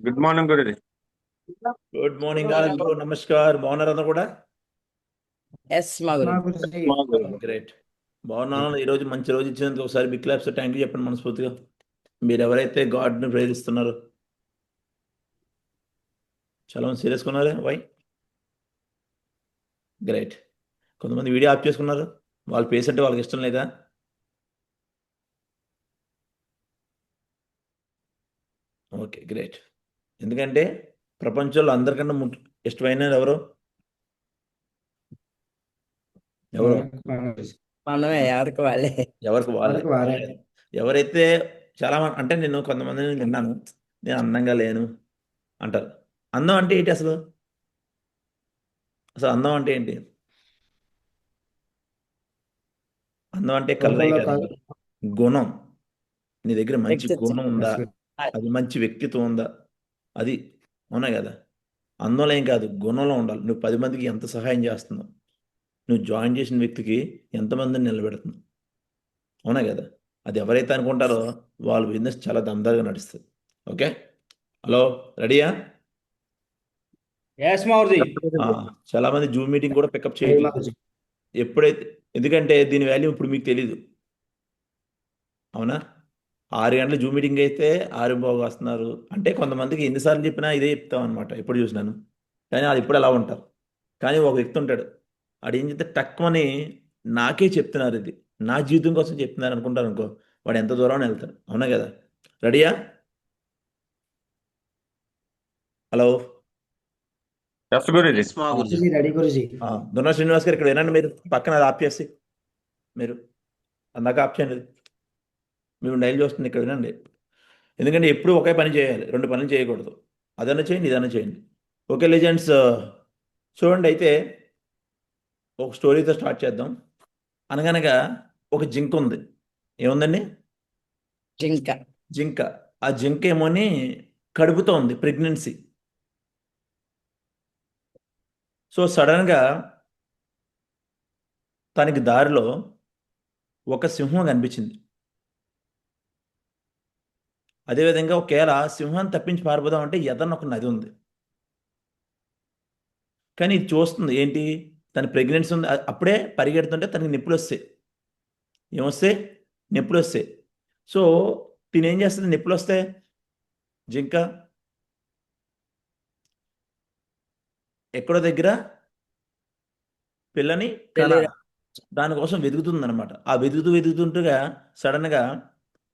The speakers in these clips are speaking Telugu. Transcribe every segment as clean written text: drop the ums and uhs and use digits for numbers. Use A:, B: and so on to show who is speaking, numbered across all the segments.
A: Good morning Guruji.
B: Good morning all bro, namaskar. బాగున్నారు అందరూ కూడా?
C: ఎస్ మా గురించి
A: మా గురుజీ.
B: గ్రేట్. బాగున్నాను. ఈరోజు మంచి రోజు ఇచ్చినందుకు ఒకసారి బిగ్ క్లాప్స్ థ్యాంక్ యూ చెప్పండి మనస్ఫూర్తిగా. మీరు ఎవరైతే గాడ్ని ప్రేరిస్తున్నారో. చాలా మంది సీరియస్గా ఉన్నారే, వై? గ్రేట్. కొంతమంది వీడియో ఆఫ్ చేసుకున్నారు. వాళ్ళ పేస్ అంటే వాళ్ళకి ఇష్టం లేదా? Okay, great. ఎందుకంటే ప్రపంచంలో అందరికన్నా ఇష్టమైన ఎవరు? ఎవరు?
C: మనమే ఎవరికి వాళ్ళే.
B: ఎవరికి వాళ్ళే. ఎవరైతే చాలా మంది అంటే నేను కొంతమందిని విన్నాను, నేను అందంగా లేను అంటారు. అందం అంటే ఏంటి అసలు? అసలు అందం అంటే ఏంటి? అందం అంటే కలరే కాదు, గుణం. నీ దగ్గర మంచి
C: వ్యక్తిత్వం.
B: గుణం ఉందా? అది మంచి వ్యక్తిత్వం ఉందా? అది అవునా కదా? అందంలో ఏం కాదు, గుణంలో ఉండాలి. నువ్వు 10 మందికి ఎంత సహాయం చేస్తున్నావు, నువ్వు జాయిన్ చేసిన వ్యక్తికి ఎంతమందిని నిలబెడుతున్నావు, అవునా కదా? అది ఎవరైతే అనుకుంటారో వాళ్ళ బిజినెస్ చాలా దమ్దారుగా నడుస్తుంది. ఓకే, హలో, రెడీయా? చాలా మంది జూమ్ మీటింగ్ కూడా పికప్ చేయట్లేదు. ఎప్పుడైతే, ఎందుకంటే దీని వాల్యూ ఇప్పుడు మీకు తెలీదు, అవునా? 6 గంటల జూమ్ మీటింగ్ అయితే 6:15 వస్తున్నారు అంటే కొంతమందికి ఎన్నిసార్లు చెప్పినా ఇదే చెప్తాం అనమాట, ఎప్పుడు చూసినాను. కానీ అది ఇప్పుడు అలా ఉంటారు. కానీ ఒక వ్యక్తి ఉంటాడు, వాడు ఏం చెప్తే టక్కుమని నాకే చెప్తున్నారు, ఇది నా జీవితం కోసం చెప్తున్నారు అనుకుంటారు అనుకో, వాడు ఎంత దూరం వెళ్తాడు, అవునా కదా? రెడీయా? Hello,
A: yes Guruji.
D: Ready Guruji.
B: Dunna Srinivas గారు ఇక్కడ వినండి. మీరు పక్కన అది ఆప్ చేసి, మీరు అందాక ఆప్ చేయండి. మీరు డైల్ చూస్తుంది ఇక్కడ వినండి. ఎందుకంటే ఎప్పుడు ఒకే పని చేయాలి, 2 పనులు చేయకూడదు. అదన్నా చేయండి, ఇదన్నా చేయండి. ఓకే లెజెండ్స్, చూడండి. అయితే ఒక స్టోరీతో స్టార్ట్ చేద్దాం. అనగనగా ఒక జింక ఉంది. ఏముందండి?
C: జింక.
B: జింక. ఆ జింక ఏమోని కడుపుతో ఉంది, ప్రెగ్నెన్సీ. సో సడన్గా తనకి దారిలో ఒక సింహం కనిపించింది. అదేవిధంగా ఒకవేళ సింహాన్ని తప్పించి పారిపోదాం అంటే ఎదన్న ఒక నది ఉంది. కానీ ఇది చూస్తుంది ఏంటి, తన ప్రెగ్నెన్సీ ఉంది. అప్పుడే పరిగెడుతుంటే తనకి నొప్పులు వస్తాయి. ఏమొస్తాయి? నొప్పులు వస్తాయి. సో తినేం చేస్తుంది? నొప్పులు వస్తాయి, జింక ఎక్కడో దగ్గర పిల్లని కనాలి. దానికోసం వెతుకుతుంది అనమాట. ఆ వెతుకుతుండగా సడన్గా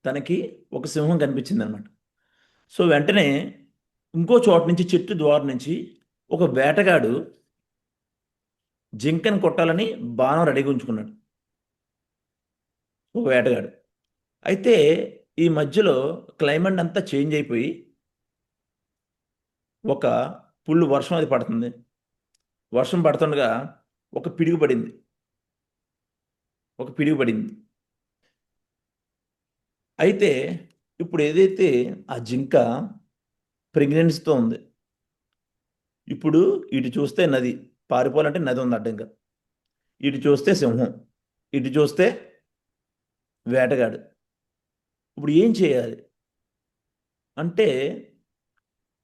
B: తనకి ఒక సింహం కనిపించింది అనమాట. సో వెంటనే ఇంకో చోట నుంచి, చెట్టు ద్వారం నుంచి ఒక వేటగాడు జింకను కొట్టాలని బాణం రెడీగా ఉంచుకున్నాడు. ఒక వేటగాడు. అయితే ఈ మధ్యలో క్లైమేట్ అంతా చేంజ్ అయిపోయి ఒక ఫుల్ వర్షం అది పడుతుంది. వర్షం పడుతుండగా ఒక పిడుగు పడింది. అయితే ఇప్పుడు ఏదైతే ఆ జింక ప్రెగ్నెన్సీతో ఉంది, ఇప్పుడు ఇటు చూస్తే నది, పారిపోవాలంటే నది ఉంది అడ్డంగా. ఇటు చూస్తే సింహం, ఇటు చూస్తే వేటగాడు. ఇప్పుడు ఏం చేయాలి అంటే,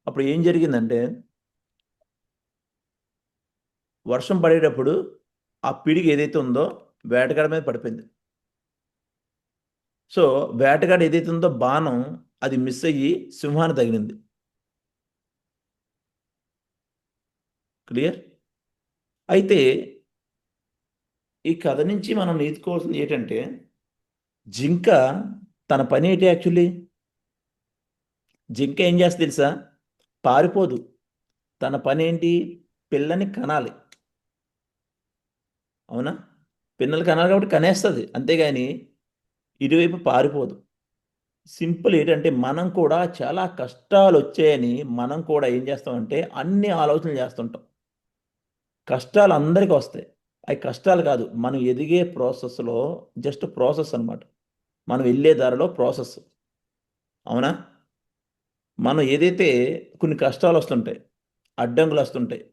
B: అప్పుడు ఏం జరిగిందంటే వర్షం పడేటప్పుడు ఆ పిడికి ఏదైతే ఉందో వేటగాడి మీద పడిపోయింది. సో వేటగాడు ఏదైతే ఉందో బాణం అది మిస్ అయ్యి సింహాన్ని తగిలింది. క్లియర్? అయితే ఈ కథ నుంచి మనం నేర్చుకోవాల్సింది ఏంటంటే, జింక తన పని ఏంటి యాక్చువల్లీ? జింక ఏం చేస్తుంది తెలుసా? పారిపోదు. తన పని ఏంటి? పిల్లని కనాలి, అవునా? పిల్లలు కనాలి కాబట్టి కనేస్తుంది, అంతేగాని ఇటువైపు పారిపోదు. సింపుల్ ఏంటంటే, మనం కూడా చాలా కష్టాలు వచ్చాయని మనం కూడా ఏం చేస్తామంటే అన్ని ఆలోచనలు చేస్తుంటాం. కష్టాలు అందరికీ వస్తాయి. అవి కష్టాలు కాదు, మనం ఎదిగే ప్రాసెస్లో జస్ట్ ప్రాసెస్ అనమాట. మనం వెళ్ళే దారిలో ప్రాసెస్, అవునా? మనం ఏదైతే కొన్ని కష్టాలు వస్తుంటాయి, అడ్డంకులు వస్తుంటాయి,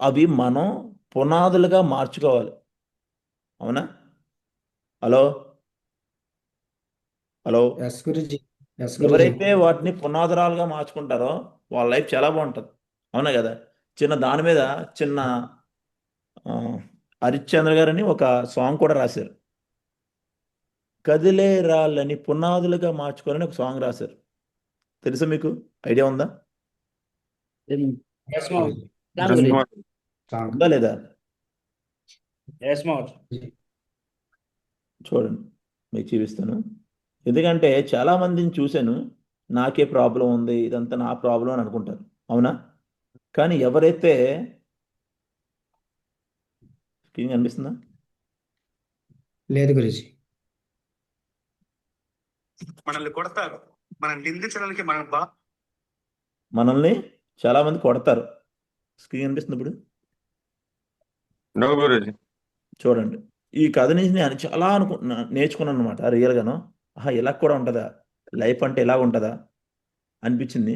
B: అవి మనం పునాదులుగా మార్చుకోవాలి, అవునా? Hello, hello,
D: yes Guruji. Yes Guruji.
B: ఎవరైతే వాటిని పునాదురాలుగా మార్చుకుంటారో వాళ్ళ లైఫ్ చాలా బాగుంటుంది. అవునా కదా? చిన్న దాని మీద చిన్న ఆ, హరిశ్చంద్ర గారని ఒక సాంగ్ కూడా రాశారు. కదిలే రాళ్ళని పునాదులుగా మార్చుకోవాలని ఒక సాంగ్ రాశారు. తెలుసా మీకు? ఐడియా ఉందా?
D: ఎస్ గురుజీ.
C: రామ్ గురుజీ.
D: సాంగ్.
B: ఉందా లేదా?
E: ఎస్ మౌట్.
B: చూడండి, మీకు చూపిస్తాను. ఎందుకంటే చాలా మందిని చూశాను, నాకే ప్రాబ్లం ఉంది, ఇదంతా నా ప్రాబ్లం అని అనుకుంటారు. అవునా? కానీ ఎవరైతే స్క్రీన్ కనిపిస్తుందా?
D: లేదు గురుజీ.
E: మనల్ని కొడతారు, మనం నిందించడానికి
B: మనల్ని చాలా మంది కొడతారు. స్క్రీన్ కనిపిస్తుంది ఇప్పుడు?
A: నో గురుజీ.
B: చూడండి, ఈ కథ నుంచి నేను చాలా నేర్చుకున్నాను అనమాట. రియల్గాను ఆహా, ఇలా కూడా ఉంటుందా, లైఫ్ అంటే ఇలా ఉంటుందా అనిపించింది.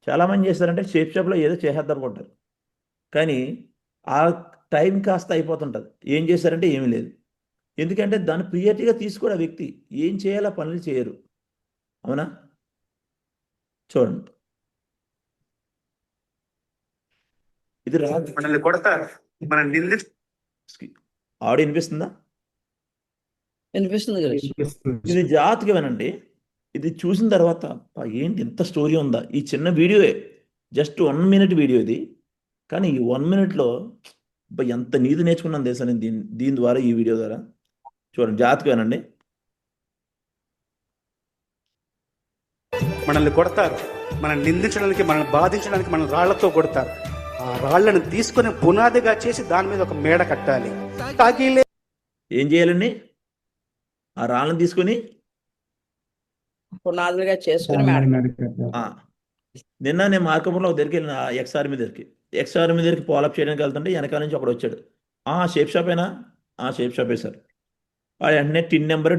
B: చాలామంది చేస్తారంటే షాప్లో ఏదో చేసేద్దాం అనుకుంటారు, కానీ ఆ టైం కాస్త అయిపోతుంటుంది. ఏం చేశారంటే ఏమీ లేదు. ఎందుకంటే దాన్ని ప్రియారిటీగా తీసుకోడు ఆ వ్యక్తి. ఏం చేయాలో పనులు చేయరు. అవునా? చూడండి, ఇది రాదు.
E: మనల్ని కొడతారు, మనం నిందించ
B: ఆడియో వినిపిస్తుందా?
C: వినిపిస్తుంది గురుజీ.
B: ఇది జాగ్రత్తగా వినండి. ఇది చూసిన తర్వాత అబ్బా, ఏంటి ఇంత స్టోరీ ఉందా? ఈ చిన్న వీడియోయే, జస్ట్ 1 minute వీడియో ఇది. కానీ ఈ 1 minuteలో ఎంత నీతి నేర్చుకున్నాను తెలుసా నేను దీని ద్వారా, ఈ వీడియో ద్వారా. చూడండి, జాగ్రత్తగా వినండి.
E: మనల్ని కొడతారు, మనం నిందించడానికి, మనం బాధించడానికి మనం రాళ్లతో కొడతారు. ఆ రాళ్లను తీసుకొని పునాదిగా చేసి దాని మీద ఒక మేడ కట్టాలి. తాగిలే
B: ఏం చేయాలండి? ఆ రాళ్ళని తీసుకొని
C: పునాదులుగా చేసుకుని
B: ఆ, నిన్న నేను మార్కపురంలో దగ్గరికి వెళ్ళిన ఎక్స్ఆర్మీ దగ్గరికి. ఎక్స్ఆర్మీ దగ్గరికి పాలప్ చేయడానికి వెళ్తుంటే వెనకాల నుంచి ఒకడు వచ్చాడు. షేప్ షాపేనా? షేప్ షాపే సార్. వాడు వెంటనే టిన్ నెంబర్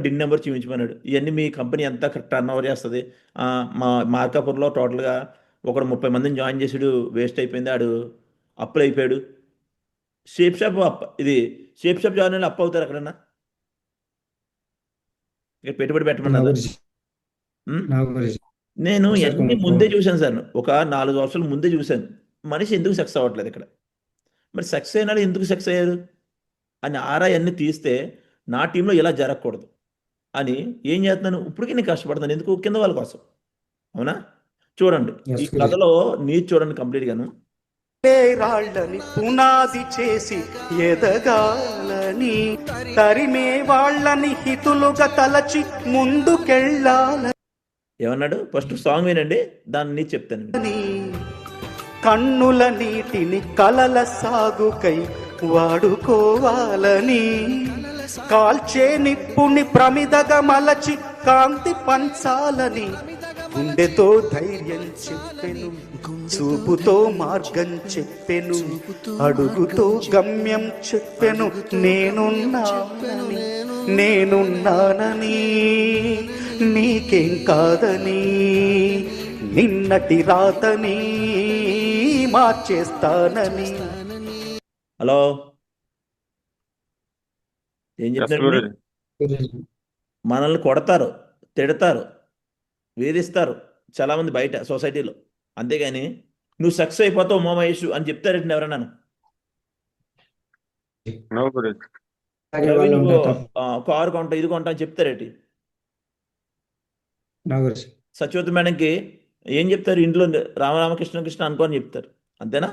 B: చూపించమన్నాడు. ఇవన్నీ మీ కంపెనీ ఎంత టర్న్ ఓవర్ చేస్తుంది? మా మార్కాపూర్లో టోటల్గా ఒకడు 30 మందిని జాయిన్ చేసాడు, వేస్ట్ అయిపోయింది, ఆడు అప్పులు అయిపోయాడు. షేప్ షాప్ ఇది షేప్ షాప్ జాయిన్ అప్పు అవుతారు ఎక్కడన్నా? ఇక్కడ పెట్టుబడి పెట్టమన్నదా? నేను
D: ఒకసారి
B: ఎన్ని ముందే చూశాను సార్. ఒక 4 సంవత్సరాల ముందే చూశాను. మనిషి ఎందుకు సక్సెస్ అవ్వట్లేదు ఇక్కడ? మరి సక్సెస్ అయినాడు, ఎందుకు సక్సెస్ అయ్యారు అని అన్నీ తీస్తే నా టీంలో ఇలా జరగకూడదు అని ఏం చేస్తున్నాను, ఇప్పటికీ నేను కష్టపడుతున్నాను. ఎందుకు? కింద వాళ్ళ కోసం. అవునా? చూడండి, ఈ కథలో నీతి చూడండి కంప్లీట్గాను.
E: రాళ్ళని పునాది చేసి ఎదగాలని, తరిమే వాళ్ళని హితులుగా తలచి ముందుకెళ్ళాలని,
B: ఏమన్నాడు? ఫస్ట్ సాంగ్ వినండి, దాన్ని నీతి చెప్తాను.
E: కన్నుల నీటిని కలల సాగుకై వాడుకోవాలని, కాల్చే నిప్పుని ప్రమిదగా మలచి కాంతి పంచాలని, గుండెతో ధైర్యం చెప్పెను, చూపుతో మార్గం చెప్పెను, అడుగుతో గమ్యం చెప్పెను, నేనున్నానని నీకేం కాదని, నిన్నటి రాతని మార్చేస్తానని.
B: హలో, ఏం
A: ఎస్
B: చెప్తాడు?
A: గురుజీ.
B: మనల్ని కొడతారు, తిడతారు, వేధిస్తారు చాలామంది బయట సొసైటీలో. అంతేగాని నువ్వు సక్సెస్ అయిపోతావు మోమహేష్ అని చెప్తారేంటి ఎవరన్నా?
A: నో గురుజీ.
B: కారు కొంటా, ఇది కొంటా అని చెప్తారేంటి? సత్యవతి మేడంకి ఏం చెప్తారు? ఇంట్లో రామకృష్ణ కృష్ణ అనుకోని చెప్తారు. అంతేనా?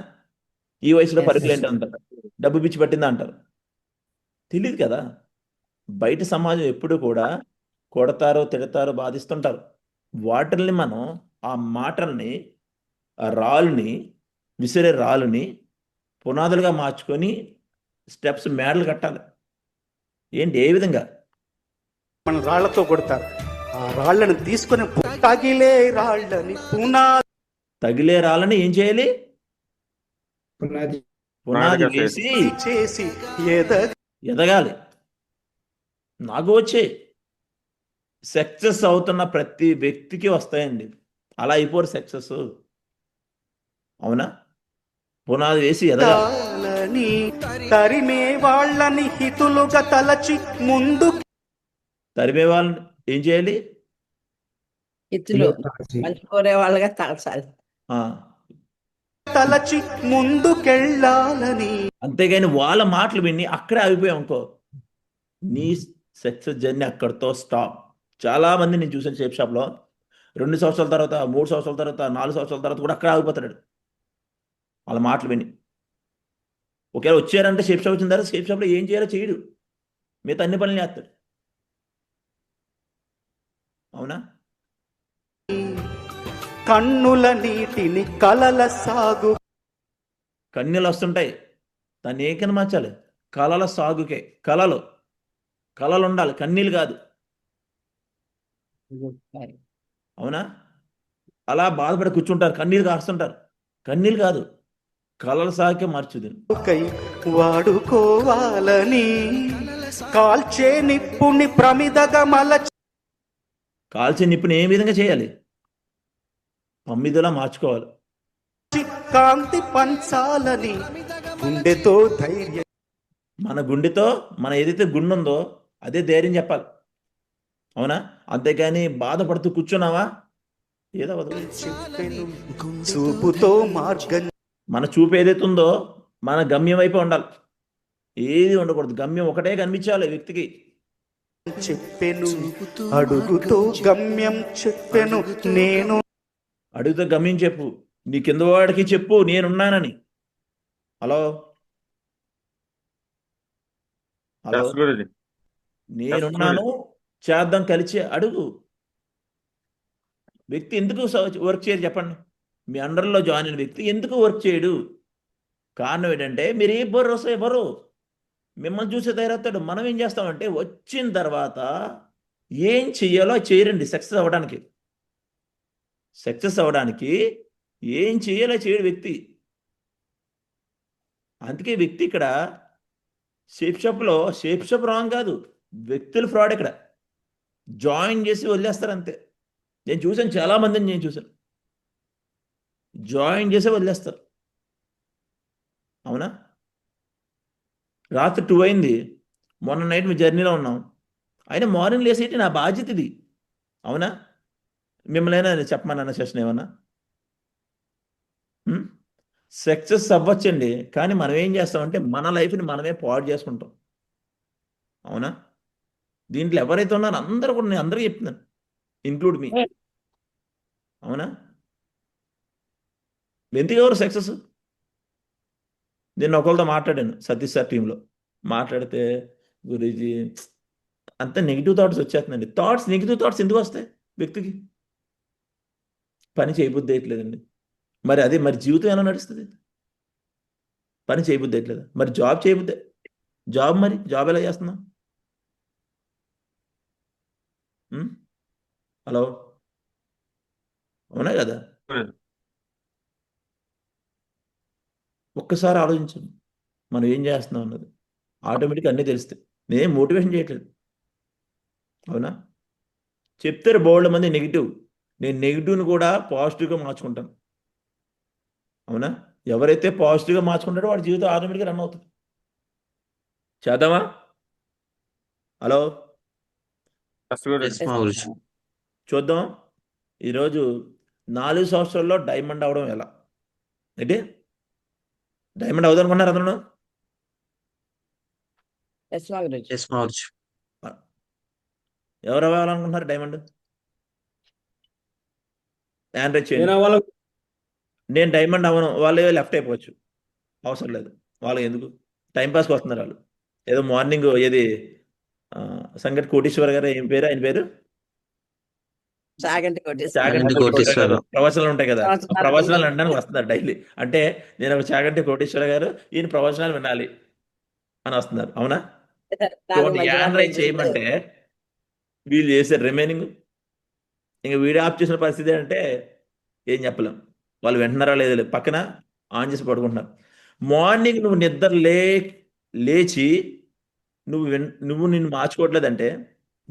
B: ఈ వయసులో
C: Yes.
B: పరుగులు ఏంటి అంటారు, డబ్బు పిచ్చి పట్టిందా అంటారు. తెలియదు కదా. బయట సమాజం ఎప్పుడు కూడా కొడతారో, తిడతారో, బాధిస్తుంటారు. వాటిల్ని మనం, ఆ మాటల్ని, ఆ రాళ్ళని, విసిరే రాళ్ళని పునాదులుగా మార్చుకొని స్టెప్స్, మేడలు కట్టాలి. ఏంటి? ఏ విధంగా?
E: మన రాళ్లతో కొడతారు. ఆ రాళ్లను తీసుకొని తగిలే రాళ్ళని పునాది
B: తగిలే రాళ్ళని ఏం చేయాలి? పునాది వేసి
E: చేసి
B: ఎదగాలి. నాకు వచ్చే సక్సెస్ అవుతున్న ప్రతి వ్యక్తికి వస్తాయండి. అలా అయిపోరు సక్సెస్. అవునా? పునాది వేసి ఎదగాలి.
E: కొవ్వాలని తరిమే వాళ్ళని హితులుగా తలచి ముందు
B: తరిమే వాళ్ళని ఏం చేయాలి?
C: ఇతులు
D: తాచి
C: మంచి కోరే వాళ్ళగా తలచాలి.
B: ఆ,
E: తలచి ముందుకెళ్ళాలని
B: అంతేగాని వాళ్ళ మాటలు విని అక్కడే ఆగిపోయాం అనుకో, నీ సక్సెస్ జర్నీ అక్కడితో స్టాప్. చాలా మంది నేను చూసాను షేప్ షాప్లో 2 సంవత్సరాల తర్వాత, 3 సంవత్సరాల తర్వాత, 4 సంవత్సరాల తర్వాత కూడా అక్కడ ఆగిపోతాడు వాళ్ళ మాటలు విని. ఒకవేళ వచ్చారంటే షేప్ షాప్ వచ్చిన తర్వాత షేప్ షాప్లో ఏం చేయాలో చేయడు, మిగతా అన్ని పనులు చేస్తాడు. అవునా?
E: కన్నుల నీటిని కలల సాగు
B: కన్నీళ్ళు వస్తుంటాయి, దాన్ని ఏ కింద మార్చాలి? కళల సాగుకే. కళలు ఉండాలి, కన్నీళ్ళు కాదు. అవునా? అలా బాధపడి కూర్చుంటారు, కన్నీళ్ళు కాస్తుంటారు. కన్నీళ్ళు కాదు, కళల సాగుకే మార్చుది.
E: కై వాడుకోవాలని కాల్చే నిప్పుని ప్రమిదగా మలచి
B: కాల్చే నిప్పుని ఏ విధంగా చేయాలి? పమ్మిదిలా మార్చుకోవాలి.
E: కాంతి పంచాలని గుండెతో ధైర్యం
B: మన గుండెతో, మన ఏదైతే గుండె ఉందో అదే ధైర్యం చెప్పాలి. అవునా? అంతేగాని బాధపడుతూ కూర్చున్నావా ఏదో వదలు.
E: చెప్పెను చూపుతో మార్గం
B: మన చూపు ఏదైతే ఉందో మన గమ్యం వైపే ఉండాలి, ఏది ఉండకూడదు. గమ్యం ఒకటే కనిపించాలి వ్యక్తికి.
E: చెప్పెను అడుగుతో గమ్యం చెప్పెను నేను
B: అడుగుతో గమ్యం చెప్పు, నీ కింద వాడికి చెప్పు నేనున్నానని. Hello hello,
A: Yes, Guruji.
B: నేనున్నాను, చేద్దాం కలిసి అడుగు. వ్యక్తి ఎందుకు వర్క్ చేయరు చెప్పండి? మీ అండర్లో జాయిన్ అయిన వ్యక్తి ఎందుకు వర్క్ చేయడు? కారణం ఏంటంటే మీరు ఏ భరోసా ఇవ్వరు, మిమ్మల్ని చూసే తయారవుతాడు. మనం ఏం చేస్తామంటే వచ్చిన తర్వాత ఏం చెయ్యాలో అది చేయరండి. సక్సెస్ అవ్వడానికి ఏం చేయాలో చేయడు వ్యక్తి. అందుకే వ్యక్తి ఇక్కడ షేప్ షాప్ రాంగ్ కాదు, వ్యక్తులు ఫ్రాడ్. ఇక్కడ జాయిన్ చేసి వదిలేస్తారు అంతే. నేను చూసాను, చాలా మందిని నేను చూసాను, జాయిన్ చేసి వదిలేస్తారు. అవునా? రాత్రి 2 అయింది, మొన్న నైట్ మీ జర్నీలో ఉన్నాం, అయినా మార్నింగ్ లేసేటి నా బాధ్యత ఇది. అవునా? మిమ్మల్ని అయినా చెప్పమన్నా సెషన్ ఏమన్నా? సక్సెస్ అవ్వచ్చండి, కానీ మనం ఏం చేస్తామంటే మన లైఫ్ని మనమే పాడు చేసుకుంటాం. అవునా? దీంట్లో ఎవరైతే ఉన్నారో అందరూ కూడా, నేను అందరికీ చెప్తున్నాను, ఇంక్లూడ్ మీ. అవునా? ఎందుకు ఎవరు సక్సెస్? నేను ఒకరితో మాట్లాడాను సతీష్ సార్ టీంలో. మాట్లాడితే గురూజీ అంత నెగిటివ్ థాట్స్ వచ్చేస్తుందండి. నెగిటివ్ థాట్స్ ఎందుకు వస్తాయి వ్యక్తికి? పని చేయబుద్ధి వేయట్లేదండి. మరి జీవితం ఎలా నడుస్తుంది? పని చేయబుద్ధి వేయట్లేదు, మరి జాబ్ చేయబుద్ధి, జాబ్ ఎలా చేస్తున్నాం? హలో, అవునా కదా?
A: Guruji.
B: ఒక్కసారి ఆలోచించండి, మనం ఏం చేస్తున్నాం అన్నది. ఆటోమేటిక్గా అన్నీ తెలుస్తాయి. నేనేం మోటివేషన్ చేయట్లేదు. అవునా? చెప్తారు బోల్డ్ మంది నెగిటివ్, నేను నెగిటివ్ని కూడా పాజిటివ్గా మార్చుకుంటాను. అవునా? ఎవరైతే పాజిటివ్గా మార్చుకుంటాడో వాడి జీవితం ఆటోమేటిక్గా రన్ అవుతుంది. చేద్దామా? Hello,
A: Yes, Guruji.
F: Yes, Mauricio.
B: చూద్దాం. ఈరోజు 4 సంవత్సరాల్లో డైమండ్ అవడం ఎలా? ఏంటి డైమండ్ అవుదనుకున్నారు అతను?
C: ఎస్ మా గురించి
F: Yes, Mauricio.
B: ఎవరు అవ్వాలనుకుంటున్నారు డైమండ్? ఆండ్రాయిడ్ చేయండి. నేను డైమండ్ అవ్వను, వాళ్ళు లెఫ్ట్ అయిపోవచ్చు, అవసరం లేదు. వాళ్ళకి ఎందుకు? టైంపాస్కి వస్తున్నారు వాళ్ళు. ఏదో మార్నింగ్ ఏది సంగటి కోటీశ్వర్ గారు, ఏం పేరు ఆయన పేరు?
C: చాగంటి కొట్టేసి
F: చాగంటి కోటేశ్వరరావు.
B: ప్రవచనాలు ఉంటాయి కదా, ఆ
C: ప్రవచనాలు
B: ప్రవచనాలు
C: ఉంటాయి.
B: అనడానికి వస్తున్నారు డైలీ. అంటే నేను ఒక చాగంటి కోటేశ్వర గారు, ఈయన ప్రవచనాలు వినాలి అని వస్తున్నారు. అవునా?
C: దాని మధ్యలో
B: ఆండ్రాయిడ్ చేయమంటే వీళ్ళు చేశారు రిమైనింగ్. ఇంకా వీడియో ఆఫ్ చేసిన పరిస్థితి అంటే ఏం చెప్పలేం. వాళ్ళు వింటున్నారా లేదు, పక్కన ఆన్ చేసి పడుకుంటున్నారు. మార్నింగ్ నువ్వు నిద్ర లేచి నువ్వు నిన్ను మార్చుకోవట్లేదంటే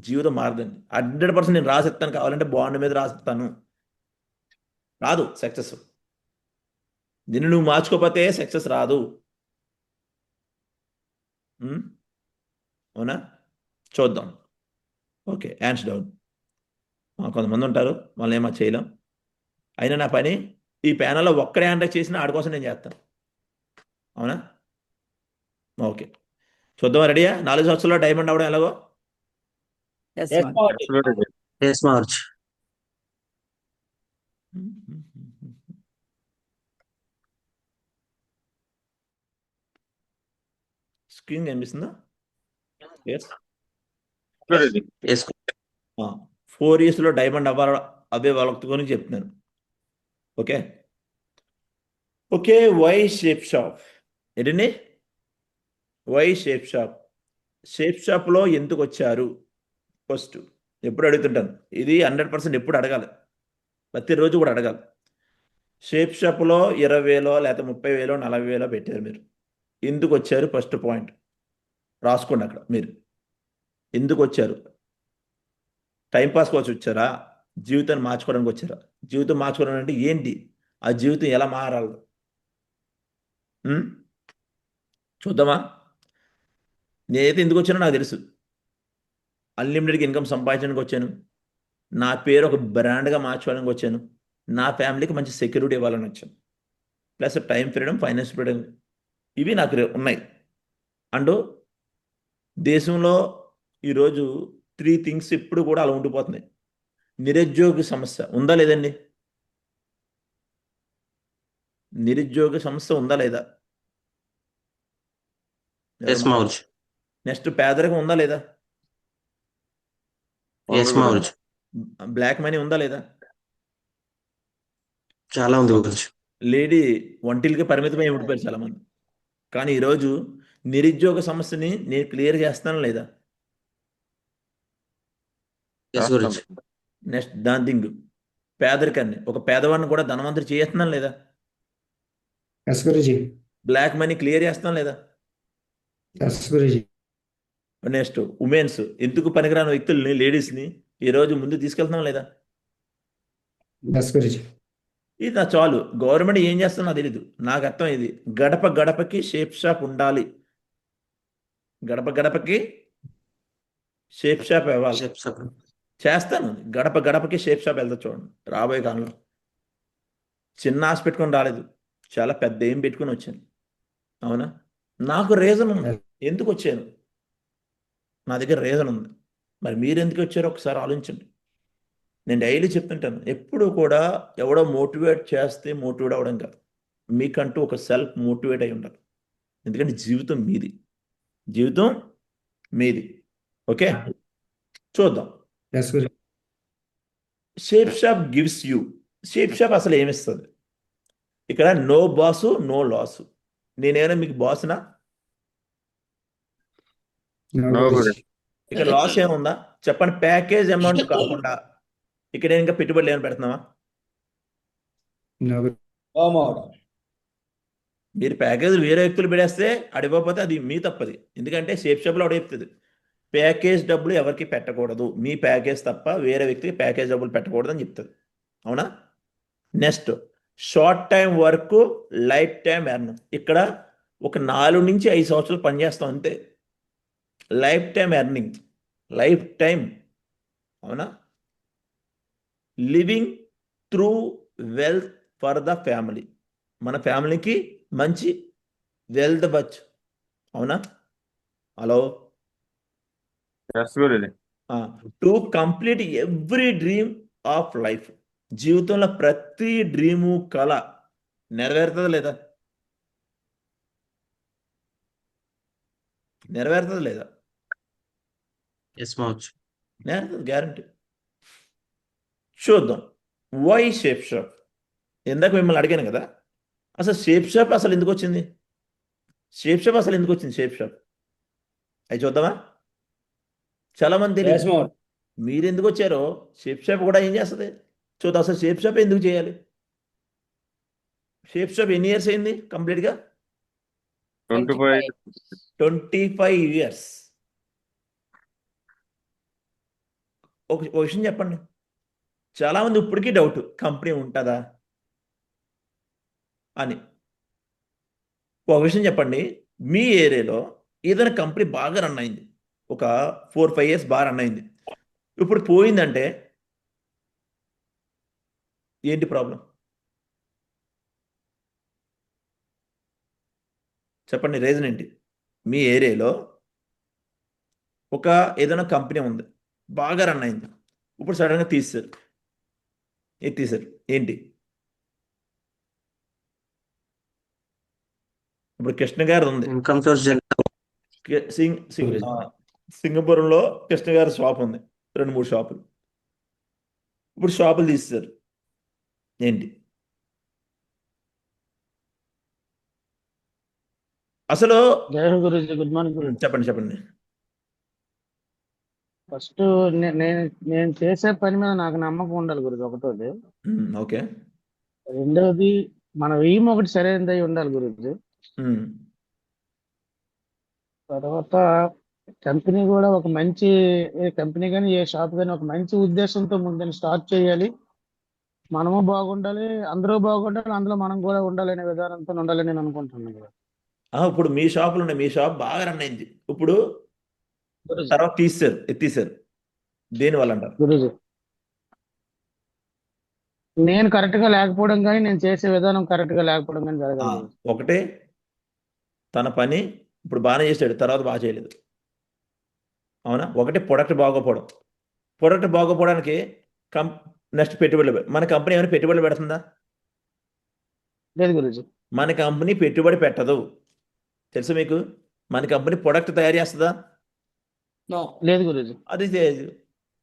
B: జీవితం మారదండి. 100% నేను రాసిస్తాను, కావాలంటే బాండ్ మీద రాసిస్తాను. రాదు సక్సెస్. నిన్ను నువ్వు మార్చుకోకపోతే సక్సెస్ రాదు. ఉమ్? అవునా? చూద్దాం. Okay, hands down. కొంతమంది ఉంటారు, వాళ్ళని ఏమో చేయలేం. అయినా నా పని ఈ ప్యానల్లో ఒక్కడే హ్యాండ్ రైజ్ చేసినా ఆడి కోసం నేను చేస్తాను. అవునా? ఓకే, చూద్దాం. రెడీయా? 4 సంవత్సరాల్లో డైమండ్ అవ్వడం ఎలాగో.
C: Yes,
A: Yes,
C: ma'am.
A: absolutely.
F: Yes, March.
B: Screen కనిపిస్తుందా? ఎస్.
A: Absolutely.
F: Yes.
B: 4 ఇయర్స్లో డైమండ్ అవే వాళ్ళకి గురించి చెప్తున్నాను. Okay okay. Why shape shop ఏంటండి? Why shape shop. షేప్ షాప్లో ఎందుకు వచ్చారు? ఫస్ట్ ఎప్పుడు అడుగుతుంటాను, ఇది 100% ఎప్పుడు అడగాలి, ప్రతిరోజు కూడా అడగాలి. షేప్ షాప్లో 20,000 లేకపోతే 30,000 40,000 పెట్టారు మీరు, ఎందుకు వచ్చారు? ఫస్ట్ పాయింట్ రాసుకోండి అక్కడ. మీరు ఎందుకు వచ్చారు? టైంపాస్ కోసం వచ్చారా? జీవితాన్ని మార్చుకోవడానికి వచ్చారా? జీవితం మార్చుకోవడం అంటే ఏంటి? ఆ జీవితం ఎలా మారాలి? చూద్దామా? నేనైతే ఎందుకు వచ్చానో నాకు తెలుసు. అన్లిమిటెడ్గా ఇన్కమ్ సంపాదించడానికి వచ్చాను. నా పేరు ఒక బ్రాండ్గా మార్చుకోవడానికి వచ్చాను. నా ఫ్యామిలీకి మంచి సెక్యూరిటీ ఇవ్వాలని వచ్చాను. Plus time freedom, finance freedom, ఇవి నాకు ఉన్నాయి. అండ్ దేశంలో ఈరోజు 3 థింగ్స్ ఇప్పుడు కూడా అలా ఉండిపోతున్నాయి. నిరుద్యోగ సమస్య ఉందా లేదండి? నిరుద్యోగ సమస్య ఉందా లేదా?
F: Yes, March.
B: నెక్స్ట్ పేదరికం ఉందా లేదా?
F: Yes, March.
B: బ్లాక్ మనీ ఉందా లేదా?
F: చాలా ఉంది గురించి.
B: లేడీ వంటిల్కి పరిమితమై ఉండిపోయారు చాలామంది. కానీ ఈరోజు నిరుద్యోగ సమస్యని నేను క్లియర్ చేస్తాను లేదా?
F: Yes, గురించి.
B: నెక్స్ట్ దాని థింగ్ పేదరికాన్ని, ఒక పేదవాడిని కూడా ధనవంతుడు చేస్తున్నాను లేదా?
D: Yes Guruji.
B: Black money clear చేస్తాను లేదా?
D: ఎస్ గురుజీ.
B: నెక్స్ట్ ఉమెన్స్, ఎందుకు పనికిరాని వ్యక్తుల్ని, లేడీస్ని ఈరోజు ముందు తీసుకెళ్తున్నాం లేదా?
D: ఎస్ గురుజీ.
B: ఇది నా చాలు. గవర్నమెంట్ ఏం చేస్తుందో నాకు తెలీదు. నాకు అర్థం ఇది, గడప గడపకి షేప్ షాప్ ఉండాలి. గడప గడపకి షేప్ షాప్ ఇవ్వాలి. చేస్తాను. గడప గడపకి షేప్ షాప్ వెళ్తా చూడండి రాబోయే కాలంలో. చిన్న ఆశ పెట్టుకొని రాలేదు, చాలా పెద్ద ఏం పెట్టుకొని వచ్చాను. అవునా? నాకు రీజన్ ఉంది ఎందుకు వచ్చాను. నా దగ్గర రీజన్ ఉంది. మరి మీరు ఎందుకు వచ్చారో ఒకసారి ఆలోచించండి. నేను డైలీ చెప్తుంటాను, ఎప్పుడు కూడా ఎవడో మోటివేట్ చేస్తే మోటివేట్ అవ్వడం కాదు, మీకంటూ ఒక సెల్ఫ్ మోటివేట్ అయి ఉండాలి. ఎందుకంటే జీవితం మీది, జీవితం మీది. ఓకే, చూద్దాం.
D: Yes Guruji.
B: Shape shop gives you. Shape shop అసలు ఏమిస్తుంది? ఇక్కడ నో బాసు, నో లాసు. నేనేమైనా మీకు బాసునా?
D: No
A: No,
D: Guruji.
A: Guruji.
B: ఇక్కడ లాస్ ఏముందా చెప్పండి? ప్యాకేజ్ అమౌంట్ కాకుండా ఇక్కడ ఇంకా పెట్టుబడులు ఏమైనా పెడుతున్నావా?
D: నో గురుజీ.
B: మీరు ప్యాకేజ్ వేరే వ్యక్తులు పెడేస్తే అడిగిపోతే అది మీ తప్పది. ఎందుకంటే షేప్ షాప్లో అడిగి చెప్తుంది, ప్యాకేజ్ డబ్బులు ఎవరికి పెట్టకూడదు, మీ ప్యాకేజ్ తప్ప వేరే వ్యక్తికి ప్యాకేజ్ డబ్బులు పెట్టకూడదు అని చెప్తుంది. అవునా? Next short time work, life time earn. ఇక్కడ ఒక 4 నుంచి 5 సంవత్సరాలు పనిచేస్తాం అంతే. Life time earning, life time. అవునా? Living through wealth for the family. మన ఫ్యామిలీకి మంచి వెల్త్ వచ్చు. అవునా? Hello?
A: Yes, Guruji.
B: To complete every dream of life. జీవితంలో ప్రతి డ్రీము, కళ నెరవేరుతుందా లేదా? నెరవేరుతుందా లేదా?
F: Yes, March.
B: నెరవేరుతుంది, గ్యారంటీ. చూద్దాం. Why shape shop. ఇందాక మిమ్మల్ని అడిగాను కదా, అసలు షేప్ షాప్ అసలు ఎందుకు వచ్చింది? షేప్ షాప్ అసలు ఎందుకు వచ్చింది? షేప్ షాప్ అవి చూద్దామా? చాలా మంది తెలియదు. మీరు ఎందుకు వచ్చారో షేప్ షాప్ కూడా ఏం చేస్తుంది చూద్దాం. అసలు షేప్ షాప్ ఎందుకు చేయాలి? షేప్ షాప్ ఎన్ని ఇయర్స్ అయింది కంప్లీట్గా?
A: 25.
B: 25 ఇయర్స్. ఒక విషయం చెప్పండి, చాలామంది ఇప్పటికీ డౌట్, కంపెనీ ఉంటుందా అని. ఒక విషయం చెప్పండి, మీ ఏరియాలో ఏదైనా కంపెనీ బాగా రన్ అయింది, ఒక 4-5 ఇయర్స్ బాగా రన్ అయింది, ఇప్పుడు పోయిందంటే ఏంటి ప్రాబ్లం? చెప్పండి, రీజన్ ఏంటి? మీ ఏరియాలో ఒక ఏదైనా కంపెనీ ఉంది, బాగా రన్ అయింది, ఇప్పుడు సడన్గా తీసేశారు. ఏది తీశారు? ఏంటి? ఇప్పుడు కృష్ణ గారిది ఉంది,
F: ఇన్కమ్ సోర్స్
B: సింగపూర్లో కృష్ణ గారి షాప్ ఉంది, 2-3 షాపులు, ఇప్పుడు షాపులు తీసేశారు. ఏంటి అసలు?
G: జై హింద్ గురూజీ, గుడ్ మార్నింగ్ గురూజీ.
B: చెప్పండి చెప్పండి.
G: ఫస్ట్ నేను చేసే పని మీద నాకు నమ్మకం ఉండాలి గురూజీ, ఒకటోది.
B: ఓకే.
G: రెండవది మన ఎయిమ్ ఒకటి సరైనదై ఉండాలి గురూజీ. తర్వాత కంపెనీ కూడా ఒక మంచి, ఏ కంపెనీ కానీ ఏ షాప్ కానీ ఒక మంచి ఉద్దేశంతో ముందని స్టార్ట్ చేయాలి. మనము బాగుండాలి, అందరూ బాగుండాలి, అందులో మనం కూడా ఉండాలనే విధానంతో ఉండాలని నేను అనుకుంటున్నాను గురూజీ.
B: ఇప్పుడు మీ షాపులు ఉన్నాయి, మీ షాప్ బాగా రన్ అయింది, ఇప్పుడు
G: గురూజీ,
B: తర్వాత ఎత్తేసారు. దేనివల్ల అంటారు?
G: గురూజీ నేను కరెక్ట్ గా లేకపోవడం కానీ నేను చేసే విధానం కరెక్ట్ గా లేకపోవడం కానీ జరగాలి గురూజీ.
B: ఒకటే, తన పని ఇప్పుడు బాగానే చేశాడు, తర్వాత బాగా చేయలేదు. అవునా? ఒకటి ప్రొడక్ట్ బాగోపోవడానికి నెక్స్ట్ పెట్టుబడులు. మన కంపెనీ ఏమైనా పెట్టుబడులు పెడుతుందా?
G: లేదు గురూజీ.
B: మన కంపెనీ పెట్టుబడి పెట్టదు, తెలుసు మీకు? మన కంపెనీ ప్రొడక్ట్ తయారు చేస్తుందా?
G: లేదు గురూజీ.
B: అది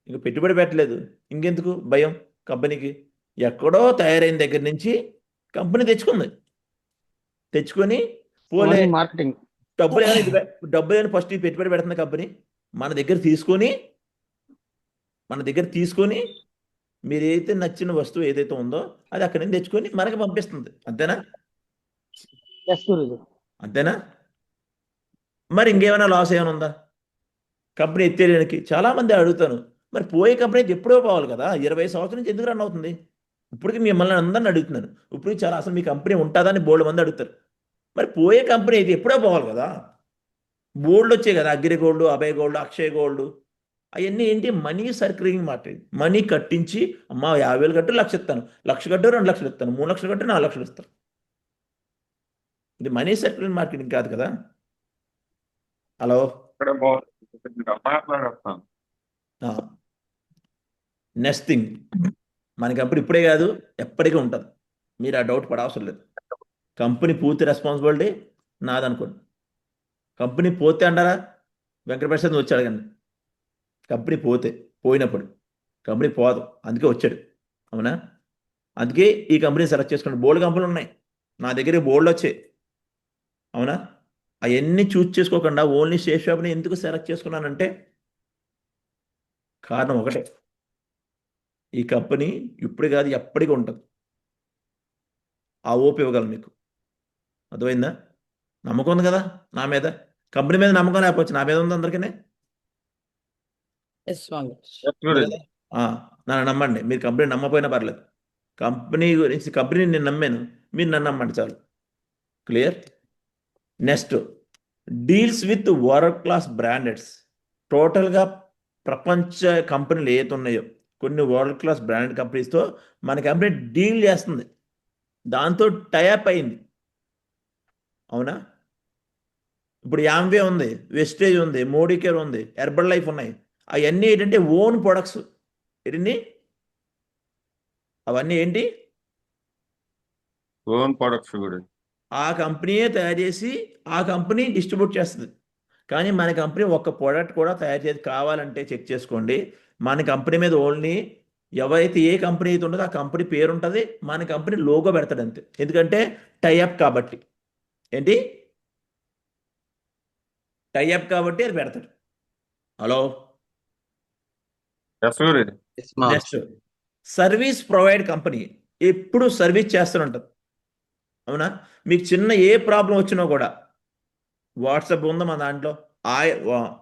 B: ఇంక పెట్టుబడి పెట్టలేదు, ఇంకెందుకు భయం కంపెనీకి? ఎక్కడో తయారైన దగ్గర నుంచి కంపెనీ తెచ్చుకొని పోలే,
G: మార్కెటింగ్
B: డబ్బులు ఏమైనా ఫస్ట్ పెట్టుబడి పెడుతుంది కంపెనీ. మన దగ్గర తీసుకొని మీరు ఏదైతే నచ్చిన వస్తువు ఏదైతే ఉందో అది అక్కడి నుంచి తెచ్చుకొని మనకి పంపిస్తుంది. అంతేనా?
G: ఎస్ గురూజీ.
B: అంతేనా? మరి ఇంకేమైనా లాస్ ఏమైనా ఉందా కంపెనీ ఎత్తేయడానికి? చాలామంది అడుగుతాను, మరి పోయే కంపెనీ ఎప్పుడో పోవాలి కదా, 20 సంవత్సరాల నుంచి ఎందుకు రన్ అవుతుంది? ఇప్పటికి మిమ్మల్ని అందరిని అడుగుతున్నాను, ఇప్పుడు చాలా అసలు మీ కంపెనీ ఉంటుందని బోల్డ్ మంది అడుగుతారు. మరి పోయే కంపెనీ అయితే ఎప్పుడో పోవాలి కదా. బోల్డ్ వచ్చాయి కదా, అగ్రిగోల్డ్, అభయ్ గోల్డ్, అక్షయ్ గోల్డ్, అవన్నీ ఏంటి? Money circulating market. మనీ కట్టించి, అమ్మా 50,000 కట్టు 1,00,000 ఇస్తాను, 1,00,000 కట్టు 2,00,000 ఇస్తాను, 3,00,000 కట్టు 4,00,000 ఇస్తాను. ఇది మనీ సర్క్యులేటింగ్ మార్కెటింగ్ కాదు కదా. హలో,
A: ఇక్కడ మాట్లాడుతున్నాను.
B: నెక్స్ట్ థింగ్, మన కంపెనీ ఇప్పుడే కాదు ఎప్పటికీ ఉంటుంది, మీరు ఆ డౌట్ పడవసరం లేదు. కంపెనీ పూర్తి రెస్పాన్సిబిలిటీ నాదనుకోండి. కంపెనీ పోతే అంటారా? వెంకటప్రసాద్ వచ్చి అడగండి. కంపెనీ పోయినప్పుడు కంపెనీ పోదు, అందుకే వచ్చాడు. అవునా? అందుకే ఈ కంపెనీ సెలెక్ట్ చేసుకోండి. బోల్డ్ కంపెనీలు ఉన్నాయి నా దగ్గర, బోల్డ్ వచ్చాయి. అవునా? అవన్నీ చూస్ చేసుకోకుండా ఓన్లీ సేఫ్ షాప్ని ఎందుకు సెలెక్ట్ చేసుకున్నానంటే కారణం ఒకటే, ఈ కంపెనీ ఇప్పుడు కాదు ఎప్పటికీ ఉంటుంది. ఆ ఓపు ఇవ్వగలను మీకు. అర్థమైందా? నమ్మకం ఉంది కదా నా మీద? కంపెనీ మీద నమ్మకం లేకపోవచ్చు, నా మీద ఉంది అందరికీ.
C: ఎస్ స్వామి.
B: నన్ను నమ్మండి, మీరు కంపెనీ నమ్మపోయినా పర్లేదు. కంపెనీ నేను నమ్మాను, మీరు నన్ను నమ్మండి చాలు. Clear? Next, deals with world class బ్రాండెడ్స్. టోటల్గా ప్రపంచ కంపెనీలు ఏదైతే ఉన్నాయో కొన్ని వరల్డ్ క్లాస్ బ్రాండెడ్ కంపెనీస్తో మన కంపెనీ డీల్ చేస్తుంది, దాంతో టైఅప్ అయింది. అవునా? ఇప్పుడు యాంవే ఉంది, వెస్టేజ్ ఉంది, మోడీ కేర్ ఉంది, హెర్బల్ లైఫ్ ఉన్నాయి. అవన్నీ ఏంటంటే ఓన్ ప్రొడక్ట్స్. ఏంటి అవన్నీ? ఏంటి?
A: ఓన్ ప్రొడక్ట్స్ కూడా
B: ఆ కంపెనీయే తయారు చేసి ఆ కంపెనీ డిస్ట్రిబ్యూట్ చేస్తుంది. కానీ మన కంపెనీ ఒక్క ప్రోడక్ట్ కూడా తయారు చేసి కావాలంటే చెక్ చేసుకోండి. మన కంపెనీ మీద ఓన్లీ ఎవరైతే ఏ కంపెనీ అయితే ఉంటుందో ఆ కంపెనీ పేరు ఉంటుంది, మన కంపెనీ లోగో పెడతాడు అంతే. ఎందుకంటే టైఅప్ కాబట్టి. ఏంటి? టైఅప్ కాబట్టి అది పెడతాడు. Hello, next, service provide company ఎప్పుడు సర్వీస్ చేస్తూనే ఉంటుంది. అవునా? మీకు చిన్న ఏ ప్రాబ్లం వచ్చినా కూడా వాట్సాప్ ఉందా మన దాంట్లో,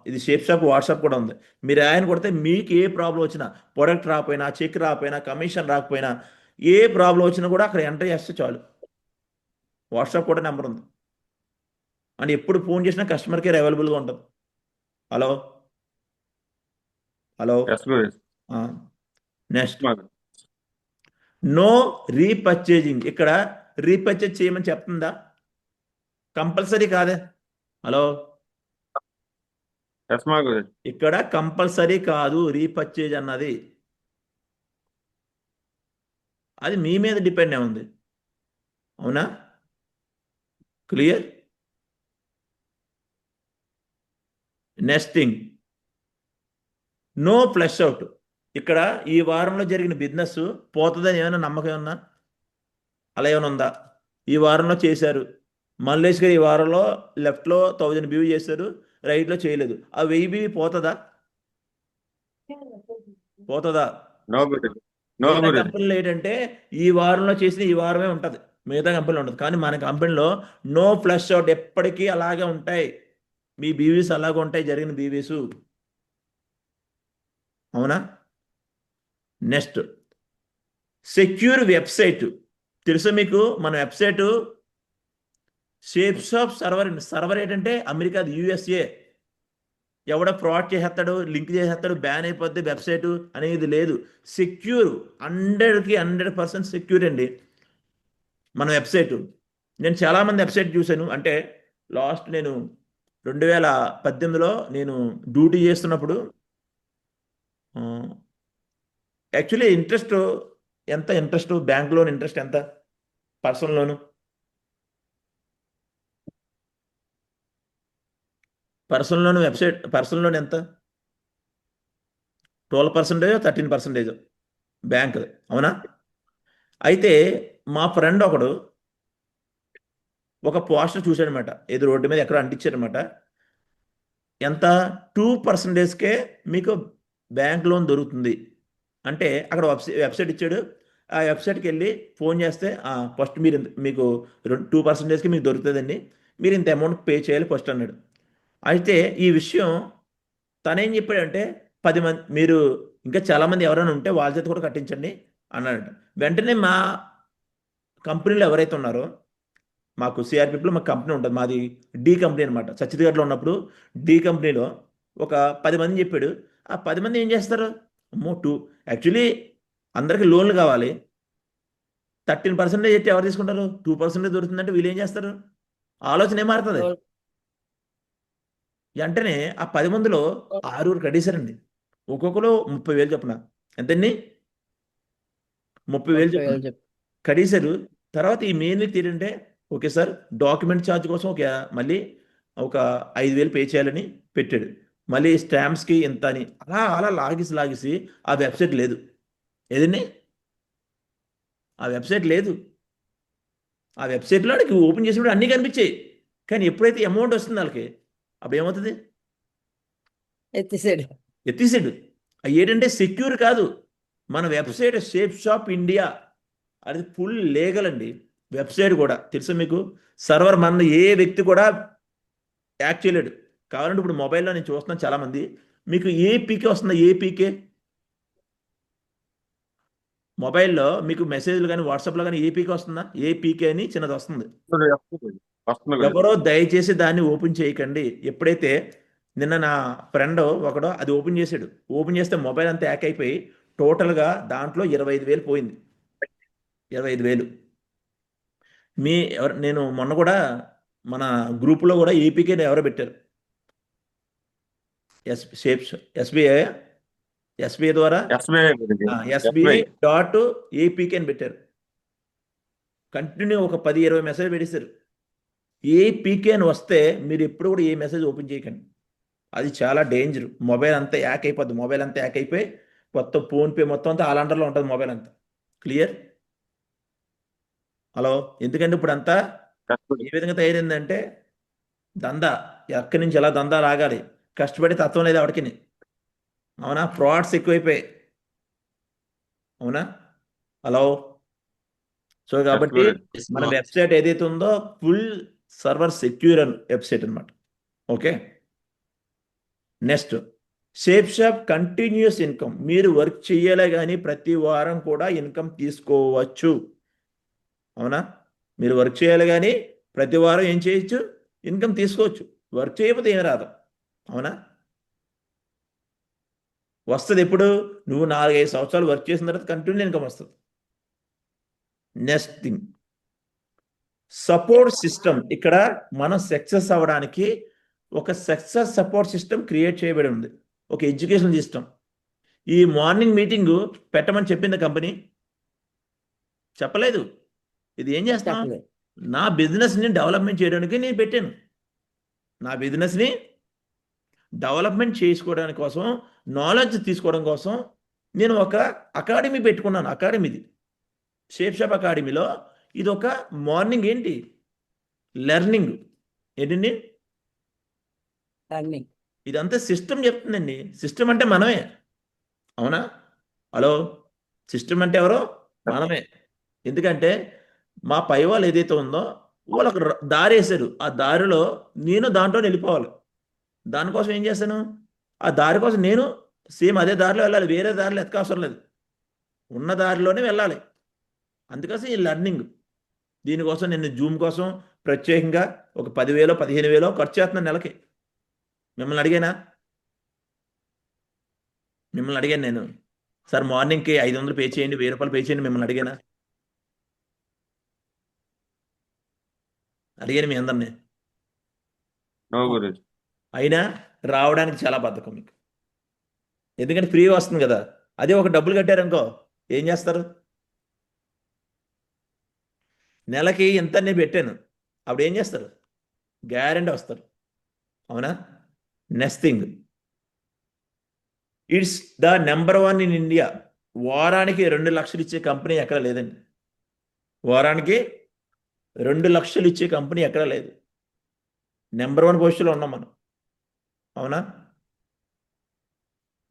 B: ఇది షేప్ షాప్ వాట్సాప్ కూడా ఉంది. మీరు ఆయన కొడితే మీకు ఏ ప్రాబ్లం వచ్చినా, ప్రొడక్ట్ రాకపోయినా, చెక్ రాకపోయినా, కమిషన్ రాకపోయినా, ఏ ప్రాబ్లం వచ్చినా కూడా అక్కడ ఎంటర్ చేస్తే చాలు. వాట్సాప్ కూడా నెంబర్ ఉంది. అంటే ఎప్పుడు ఫోన్ చేసినా కస్టమర్ కేర్ అవైలబుల్గా ఉంటుంది. Hello hello
A: yes Guruji.
B: Next
A: మాకు
B: నో రీపర్చేజింగ్. ఇక్కడ రీపర్చేజ్ చేయమని చెప్తుందా? కంపల్సరీ కాదే. హలో
A: ఎస్ మా గురుజీ.
B: ఇక్కడ కంపల్సరీ కాదు రీపర్చేజ్ అన్నది. అది మీ మీద డిపెండ్ అయి ఉంది. అవునా? Clear? Next thing, no flush out. ఇక్కడ ఈ వారంలో జరిగిన బిజినెస్ పోతుందని ఏమైనా నమ్మకం ఉన్నా? అలా ఏమైనా ఉందా? ఈ వారంలో చేశారు, మల్లేష్ గారు ఈ వారంలో లెఫ్ట్లో 1000 బివి చేశారు, రైట్లో చేయలేదు, ఆ 1000 బివి పోతుందా? పోతుందా?
A: నో గురుజీ. నో
B: మిగతా
A: గురుజీ.
B: కంపెనీలో ఏంటంటే ఈ వారంలో చేసిన ఈ వారమే ఉంటుంది, మిగతా కంపెనీలో ఉంటుంది. కానీ మన కంపెనీలో నో ఫ్లష్ అవుట్, ఎప్పటికీ అలాగే ఉంటాయి. మీ బీవీస్ అలాగే ఉంటాయి, జరిగిన బీవీస్. అవునా? Next, secure website. తెలుసా మీకు? మన website shapes of server. Server ఏంటంటే అమెరికాది, యూఎస్ఏ. ఎవడ ఫ్రాడ్ చేసేస్తాడు, లింక్ చేసేస్తాడు, బ్యాన్ అయిపోద్ది వెబ్సైట్ అనేది లేదు. సెక్యూర్, 100కి 100% సెక్యూర్ అండి మన వెబ్సైటు. నేను చాలామంది వెబ్సైట్ చూశాను. అంటే లాస్ట్ నేను 2018లో నేను డ్యూటీ చేస్తున్నప్పుడు యాక్చువల్లీ ఇంట్రెస్ట్ ఎంత? ఇంట్రెస్ట్ బ్యాంక్ లోన్ ఇంట్రెస్ట్ ఎంత? Personal loan website personal loan ఎంత? 12% 13% బ్యాంక్. అవునా? అయితే మా ఫ్రెండ్ ఒకడు ఒక పోస్టర్ చూశాడనమాట, ఏదో రోడ్డు మీద ఎక్కడ అంటించారనమాట. ఎంత? 2%కే మీకు బ్యాంక్ లోన్ దొరుకుతుంది అంటే అక్కడ వెబ్సైట్ ఇచ్చాడు. ఆ వెబ్సైట్కి వెళ్ళి ఫోన్ చేస్తే ఫస్ట్ మీకు 2%కి మీకు దొరుకుతుందండి, మీరు ఇంత అమౌంట్ పే చేయాలి ఫస్ట్ అన్నాడు. అయితే ఈ విషయం తనేం చెప్పాడంటే 10 మంది, మీరు ఇంకా చాలామంది ఎవరైనా ఉంటే వాళ్ళ చేత కూడా కట్టించండి అన్నాడట. వెంటనే మా కంపెనీలో ఎవరైతే ఉన్నారో, మాకు సిఆర్పిలో మాకు కంపెనీ ఉంటుంది, మాది డి కంపెనీ అనమాట. ఛత్తీస్గఢ్లో ఉన్నప్పుడు డి కంపెనీలో ఒక 10 మంది చెప్పాడు. ఆ 10 మంది ఏం చేస్తారు? అమ్మో, యాక్చువల్లీ అందరికి లోన్లు కావాలి, 13% అయితే ఎవరు తీసుకుంటారు? 2% దొరుకుతుందంటే వీళ్ళు ఏం చేస్తారు? ఆలోచన ఏమారుతుంది. వెంటనే ఆ 10 మందిలో 6 కట్టేశారండి. ఒక్కొక్కరు 30,000 చొప్పున. ఎంతండి? 30,000 చొప్పున కట్టేశారు. తర్వాత ఈ మెయిన్ వ్యక్తి ఏంటంటే, ఓకే సార్ డాక్యుమెంట్ ఛార్జ్ కోసం మళ్ళీ ఒక 5,000 పే చేయాలని పెట్టాడు. మళ్ళీ స్టాంప్స్కి ఎంత అని అలా అలా లాగేసి ఆ వెబ్సైట్ లేదు. ఏదండి? ఆ వెబ్సైట్ లేదు. ఆ వెబ్సైట్లో వాడికి ఓపెన్ చేసినప్పుడు అన్నీ కనిపించాయి. కానీ ఎప్పుడైతే అమౌంట్ వస్తుంది వాళ్ళకి, అప్పుడు ఏమవుతుంది? ఎత్తేసాడు. అవి ఏంటంటే సెక్యూర్ కాదు. మన వెబ్సైట్ షేప్స్ ఆఫ్ ఇండియా అది ఫుల్ లీగల్ అండి. వెబ్సైట్ కూడా తెలుసా మీకు? సర్వర్ మన ఏ వ్యక్తి కూడా యాక్ట్ చేయలేడు. కావాలంటే ఇప్పుడు మొబైల్లో నేను చూస్తున్నాను చాలామంది, మీకు ఏపీకే వస్తుందా? ఏపీకే మొబైల్లో మీకు మెసేజ్లు కానీ వాట్సాప్లో కానీ ఏపీకే వస్తుందా? ఏపీకే అని చిన్నది వస్తుంది.
A: వస్తుంది గురుజీ.
B: ఎవరో దయచేసి దాన్ని ఓపెన్ చేయకండి. ఎప్పుడైతే నిన్న నా ఫ్రెండ్ ఒకడు అది ఓపెన్ చేశాడు, ఓపెన్ చేస్తే మొబైల్ అంతా హ్యాక్ అయిపోయి టోటల్గా దాంట్లో 25,000 పోయింది. 25,000. నేను మొన్న కూడా మన గ్రూపులో కూడా ఏపీకే ఎవరో పెట్టారు, ఎస్బీఐ ద్వారా
A: ఎస్బీఐ గురుజీ.
B: SBI.APK అని పెట్టారు. కంటిన్యూ ఒక 10-20 మెసేజ్ పెట్టేశారు. ఏపీకే అని వస్తే మీరు ఎప్పుడు కూడా ఏ మెసేజ్ ఓపెన్ చేయకండి. అది చాలా డేంజర్. మొబైల్ అంతా హ్యాక్ అయిపోద్ది. మొబైల్ అంతా హ్యాక్ అయిపోయి మొత్తం ఫోన్పే మొత్తం అంతా ఆలండర్లో ఉంటుంది మొబైల్ అంతా. క్లియర్? హలో, ఎందుకంటే ఇప్పుడు అంతా ఏ విధంగా తయారైందంటే దందా, ఎక్కడి నుంచి ఎలా దందా రాగాలి, కష్టపడి తత్వం లేదు ఎవరికి. అవునా? ఫ్రాడ్స్ ఎక్కువైపోయాయి. అవునా? హలో. సో కాబట్టి మన వెబ్సైట్ ఏదైతే ఉందో ఫుల్ సర్వర్ సెక్యూర్ వెబ్సైట్ అనమాట. Okay. Next, shapes of continuous income. మీరు వర్క్ చేయాలి కానీ ప్రతి వారం కూడా ఇన్కమ్ తీసుకోవచ్చు. అవునా? మీరు వర్క్ చేయాలి కానీ ప్రతి వారం ఏం చేయొచ్చు? ఇన్కమ్ తీసుకోవచ్చు. వర్క్ చేయకపోతే ఏమి రాదు. అవునా? వస్తుంది ఎప్పుడు? నువ్వు 4-5 సంవత్సరాలు వర్క్ చేసిన తర్వాత కంటిన్యూ ఇన్కమ్ వస్తుంది. Next thing, support system. ఇక్కడ మనం సక్సెస్ అవ్వడానికి ఒక సక్సెస్ సపోర్ట్ సిస్టమ్ క్రియేట్ చేయబడి ఉంది, ఒక ఎడ్యుకేషన్ సిస్టమ్. ఈ మార్నింగ్ మీటింగ్ పెట్టమని చెప్పింది కంపెనీ? చెప్పలేదు. ఇది ఏం చేస్తాం?
C: చెప్పలేదు.
B: నా బిజినెస్ని డెవలప్మెంట్ చేయడానికి నేను పెట్టాను. నా బిజినెస్ని డెవలప్మెంట్ చేసుకోవడానికి కోసం, నాలెడ్జ్ తీసుకోవడం కోసం నేను ఒక అకాడమీ పెట్టుకున్నాను. అకాడమీది షేప్ షాప్ అకాడమీలో ఇది ఒక మార్నింగ్ ఏంటి లెర్నింగ్. ఏంటండి?
C: రన్నింగ్.
B: ఇదంతా సిస్టమ్ చెప్తుందండి. సిస్టమ్ అంటే మనమే. అవునా? హలో, సిస్టమ్ అంటే ఎవరో మనమే. ఎందుకంటే మా పై వాళ్ళు ఏదైతే ఉందో వాళ్ళు ఒక దారి వేశారు. ఆ దారిలో నేను దాంట్లో వెళ్ళిపోవాలి. దానికోసం ఏం చేశాను? ఆ దారి కోసం నేను సేమ్ అదే దారిలో వెళ్ళాలి. వేరే దారిలో ఎతకవసరం లేదు. ఉన్న దారిలోనే వెళ్ళాలి. అందుకోసం ఈ లెర్నింగ్. దీనికోసం నేను జూమ్ కోసం ప్రత్యేకంగా ఒక 10,000 15,000 ఖర్చు చేస్తున్నాను నెలకి. మిమ్మల్ని అడిగానా? నేను సార్ మార్నింగ్కి 500 పే చేయండి, 1000 రూపాయలు పే చేయండి, మిమ్మల్ని అడిగానా? అడిగాను మీ అందరినీ.
A: నో గురుజీ.
B: అయినా రావడానికి చాలా బద్ధకం మీకు. ఎందుకంటే ఫ్రీ వస్తుంది కదా. అదే ఒక డబ్బులు కట్టారనుకో ఏం చేస్తారు? నెలకి ఎంత నేను పెట్టాను, అప్పుడు ఏం చేస్తారు? గ్యారెంటీ వస్తారు. అవునా? Next thing, it's the number 1 in India. వారానికి 2 లక్షలు ఇచ్చే కంపెనీ ఎక్కడ లేదండి. వారానికి 2 లక్షలు ఇచ్చే కంపెనీ ఎక్కడ లేదు. నెంబర్ 1 పొజిషన్లో ఉన్నాం మనం. అవునా?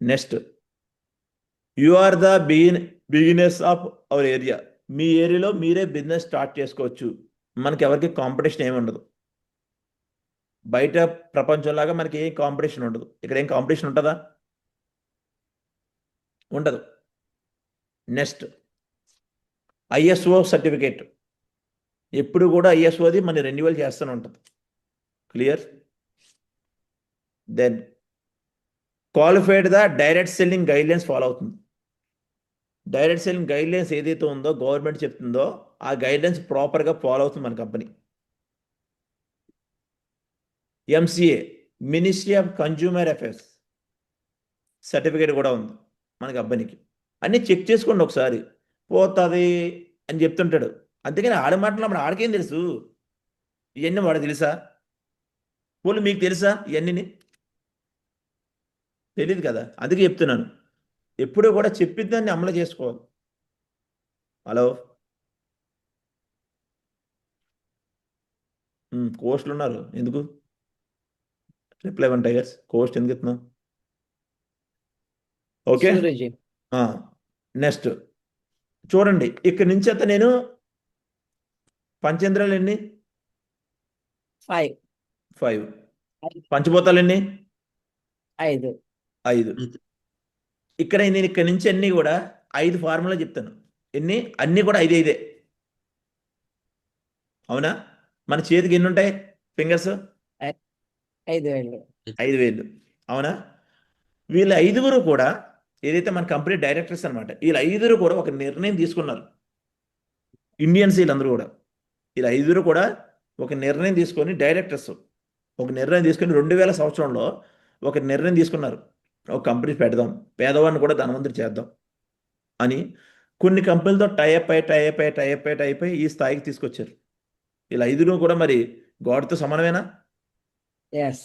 B: Next, you are the beginners of our area. మీ ఏరియాలో మీరే బిజినెస్ స్టార్ట్ చేసుకోవచ్చు. మనకి ఎవరికి కాంపిటీషన్ ఏమి ఉండదు. బయట ప్రపంచంలాగా మనకి ఏం కాంపిటీషన్ ఉండదు. ఇక్కడ ఏం కాంపిటీషన్ ఉంటుందా? ఉండదు. Next, ISO certificate. ఎప్పుడు కూడా ఐఎస్ఓది మన రెన్యువల్ చేస్తూనే ఉంటుంది. Clear? Then qualified the direct selling guidelines follow అవుతుంది. డైరెక్ట్ సెల్లింగ్ గైడ్లైన్స్ ఏదైతే ఉందో గవర్నమెంట్ చెప్తుందో ఆ గైడ్లైన్స్ ప్రాపర్గా ఫాలో అవుతుంది మన company. MCA, ministry of consumer affairs certificate కూడా ఉంది మన కంపెనీకి. అన్నీ చెక్ చేసుకోండి ఒకసారి. పోతుంది అని చెప్తుంటాడు, అంతేగాని ఆడ మాట్లాడినప్పుడు ఆడికేం తెలుసు? ఇవన్నీ వాడు తెలుసా? పోలు మీకు తెలుసా? ఇవన్నీ తెలియదు కదా. అందుకే చెప్తున్నాను, ఎప్పుడూ కూడా చెప్పిద్దాన్ని అమలు చేసుకోవాలి. హలో, కోస్ట్లు ఉన్నారు ఎందుకు? రిప్లై 1 టైగర్స్ కోస్ట్ ఎందుకు ఇస్తున్నావు? ఓకే.
C: సూరజ్.
B: నెక్స్ట్ చూడండి, ఇక్కడి నుంచి అయితే నేను పంచేంద్రాలు ఎన్ని?
C: 5.
B: 5. పంచభూతాలు ఎన్ని?
C: 5.
B: 5. ఇక్కడ నేను ఇక్కడి నుంచి అన్నీ కూడా 5 ఫార్ములా చెప్తాను. ఎన్ని? అన్నీ కూడా 5 అవునా? మన చేతికి ఎన్ని ఉంటాయి ఫింగర్స్?
C: 5 వేలు.
B: 5 వేలు. అవునా? వీళ్ళ 5గురు కూడా ఏదైతే మన కంపెనీ డైరెక్టర్స్ అనమాట, వీళ్ళ 5గురు కూడా ఒక నిర్ణయం తీసుకున్నారు. ఇండియన్స్ వీళ్ళందరూ కూడా, వీళ్ళ 5గురు కూడా ఒక నిర్ణయం తీసుకొని డైరెక్టర్స్ ఒక నిర్ణయం తీసుకొని 2000 సంవత్సరంలో ఒక నిర్ణయం తీసుకున్నారు. ఒక కంపెనీ పెడదాం, పేదవాడిని కూడా ధనవంతుడు చేద్దాం అని కొన్ని కంపెనీలతో టైప్ అయి ఈ స్థాయికి తీసుకొచ్చారు. వీళ్ళ 5గురు కూడా మరి గాడ్తో సమానమేనా?
C: ఎస్.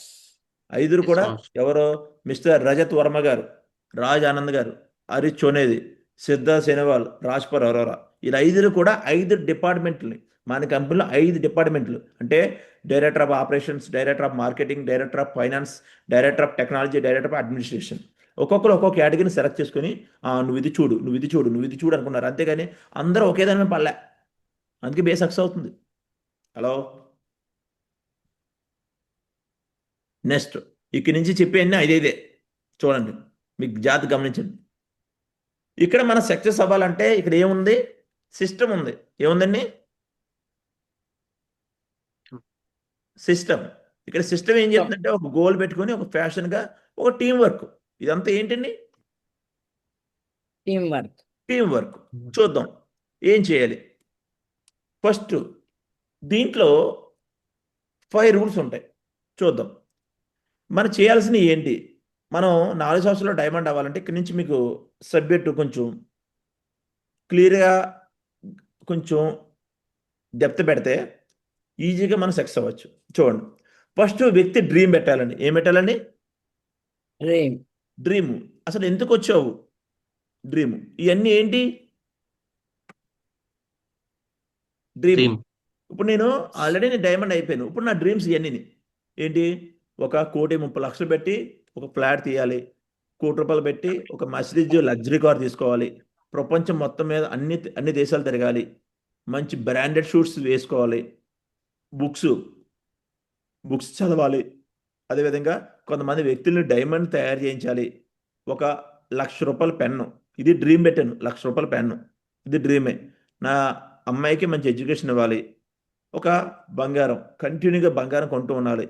B: 5గురు కూడా ఎవరో? మిస్టర్ రజత్ వర్మ గారు, రాజ్ ఆనంద్ గారు, హరీష్ చోనేది, సిద్ధార్థ్ సెనేవాల్, రాజ్పర్ అరోరా. వీళ్ళ 5గురు కూడా 5 డిపార్ట్మెంట్లు. మన కంపెనీలో 5 డిపార్ట్మెంట్లు అంటే director of operations, director of marketing, director of finance, director of technology, director of administration. ఒక్కొక్కరు ఒక్కొక్క కేటగిరీని సెలెక్ట్ చేసుకొని నువ్వు ఇది చూడు అనుకున్నారు. అంతేగాని అందరూ ఒకే దాని మీద పడలే. అందుకే బేస్ సక్సెస్ అవుతుంది. హలో, నెక్స్ట్ ఇక్కడి నుంచి చెప్పేవన్నీ 5 చూడండి, మీకు జాగ్రత్త గమనించండి. ఇక్కడ మన సక్సెస్ అవ్వాలంటే ఇక్కడ ఏముంది? సిస్టమ్ ఉంది. ఏముందండి? సిస్టమ్ ఉంది. ఇక్కడ మన సక్సెస్ అవ్వాలంటే ఇక్కడ ఏముంది? సిస్టమ్ ఉంది. ఏముందండి? సిస్టమ్ ఉంది. ఇక్కడ మన సక్సెస్ అవ్వాలంటే ఇక్కడ ఏముంది? సిస్టమ్ ఉంది. ఏముందండి? సిస్టమ్ ఉంది. ఇక్కడ మన సక్సెస్ అవ్వాలంటే ఇక్కడ ఏముంది? సిస్టమ్ ఉంది. ఏముందండి? సిస్టమ్ ఉంది. సిస్టమ్. ఇక్కడ సిస్టమ్ ఏం చెప్తుందంటే ఒక గోల్ పెట్టుకొని ఒక ఫ్యాషన్గా ఒక టీం వర్క్. ఇదంతా ఏంటండి?
C: Team work.
B: Team work. చూద్దాం ఏం చేయాలి. ఫస్ట్ దీంట్లో 5 రూల్స్ ఉంటాయి. చూద్దాం మనం చేయాల్సినవి ఏంటి. మనం 4 సంవత్సరాల్లో డైమండ్ అవ్వాలంటే ఇక్కడి నుంచి మీకు సబ్జెక్టు కొంచెం క్లియర్గా కొంచెం డెప్త్ పెడితే ఈజీగా మనం సక్సెస్ అవ్వచ్చు. చూడండి, ఫస్ట్ వ్యక్తి డ్రీమ్ పెట్టాలండి. ఏం పెట్టాలండి?
C: డ్రీమ్.
B: డ్రీమ్. అసలు ఎందుకు వచ్చావు? డ్రీమ్. ఇవన్నీ ఏంటి? డ్రీమ్.
F: డ్రీమ్.
B: ఇప్పుడు నేను ఆల్రెడీ నేను డైమండ్ అయిపోయాను. ఇప్పుడు నా డ్రీమ్స్ ఇవన్నీ ఏంటి? 1,30,00,000 పెట్టి ఒక ఫ్లాట్ తీయాలి, 1,00,00,000 రూపాయలు పెట్టి ఒక మర్సిడీస్ లగ్జరీ కార్ తీసుకోవాలి, ప్రపంచం మొత్తం మీద అన్ని దేశాలు తిరగాలి, మంచి బ్రాండెడ్ షూట్స్ వేసుకోవాలి, బుక్స్ చదవాలి. అదేవిధంగా కొంతమంది వ్యక్తుల్ని డైమండ్ తయారు చేయించాలి. 1,00,000 రూపాయల పెన్ను, ఇది డ్రీమ్ పెట్టాను. 1,00,000 రూపాయల పెన్ను, ఇది డ్రీమే. నా అమ్మాయికి మంచి ఎడ్యుకేషన్ ఇవ్వాలి. ఒక బంగారం, కంటిన్యూగా బంగారం కొంటూ ఉండాలి.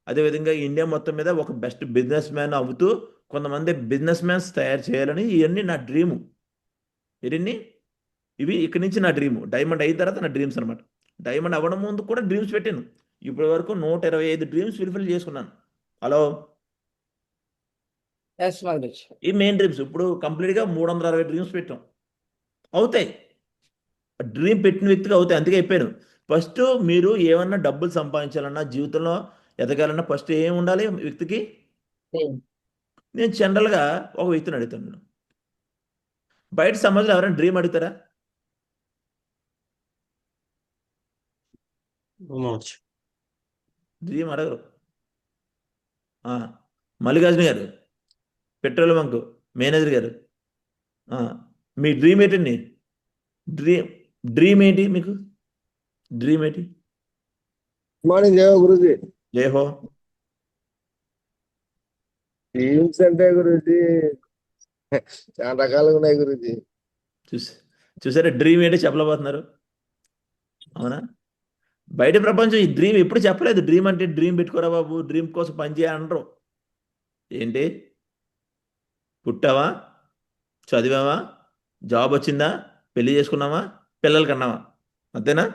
B: అదేవిధంగా ఇండియా మొత్తం మీద ఒక బెస్ట్ బిజినెస్ మ్యాన్ అవుతూ కొంతమంది బిజినెస్ మ్యాన్స్ తయారు చేయాలని ఇవన్నీ నా డ్రీము. ఇవి ఇక్కడి నుంచి నా డ్రీము. డైమండ్ అయిన తర్వాత నా డ్రీమ్స్ అనమాట. డైమండ్ అవ్వడం ముందు కూడా డ్రీమ్స్ పెట్టాను. ఇప్పటి వరకు 125 డ్రీమ్స్ ఫుల్ఫిల్ చేసుకున్నాను. హలో,
C: ఎస్ మగరిష్.
B: ఈ మెయిన్ డ్రీమ్స్. ఇప్పుడు కంప్లీట్గా 360 డ్రీమ్స్ పెట్టాం. అవుతాయి, డ్రీమ్ పెట్టిన వ్యక్తిగా అవుతాయి. అందుకే అయిపోయాను. ఫస్ట్ మీరు ఏమన్నా డబ్బులు సంపాదించాలన్నా, జీవితంలో ఎదగాలన్నా ఫస్ట్ ఏం ఉండాలి వ్యక్తికి?
C: డ్రీమ్.
B: నేను జనరల్గా ఒక వ్యక్తిని అడుగుతాను. బయట సమాజంలో ఎవరైనా డ్రీమ్ అడుగుతారా?
F: అవ్వచ్చు.
B: డ్రీమ్ అడగరు. మల్లికార్జున గారు, పెట్రోల్ బంక్ మేనేజర్ గారు, మీ డ్రీమ్ ఏంటండి? డ్రీమ్ ఏంటి మీకు? డ్రీమ్ ఏంటి?
H: మార్నింగ్ జయ గురుజీ.
B: జయహో.
H: టీమ్స్ అంటే గురుజీ చాలా రకాలుగా ఉన్నాయి గురుజీ.
B: చూసారా డ్రీమ్ ఏంటి చెప్పలేకపోతున్నారు? అవునా? బయట ప్రపంచం ఈ డ్రీమ్ ఎప్పుడు చెప్పలేదు. డ్రీమ్ అంటే డ్రీమ్ పెట్టుకోరా బాబు, డ్రీమ్ కోసం పనిచేయాలనరు. ఏంటి? పుట్టావా, చదివావా, జాబ్ వచ్చిందా, పెళ్లి చేసుకున్నావా, పిల్లలు కన్నావా, అంతేనా?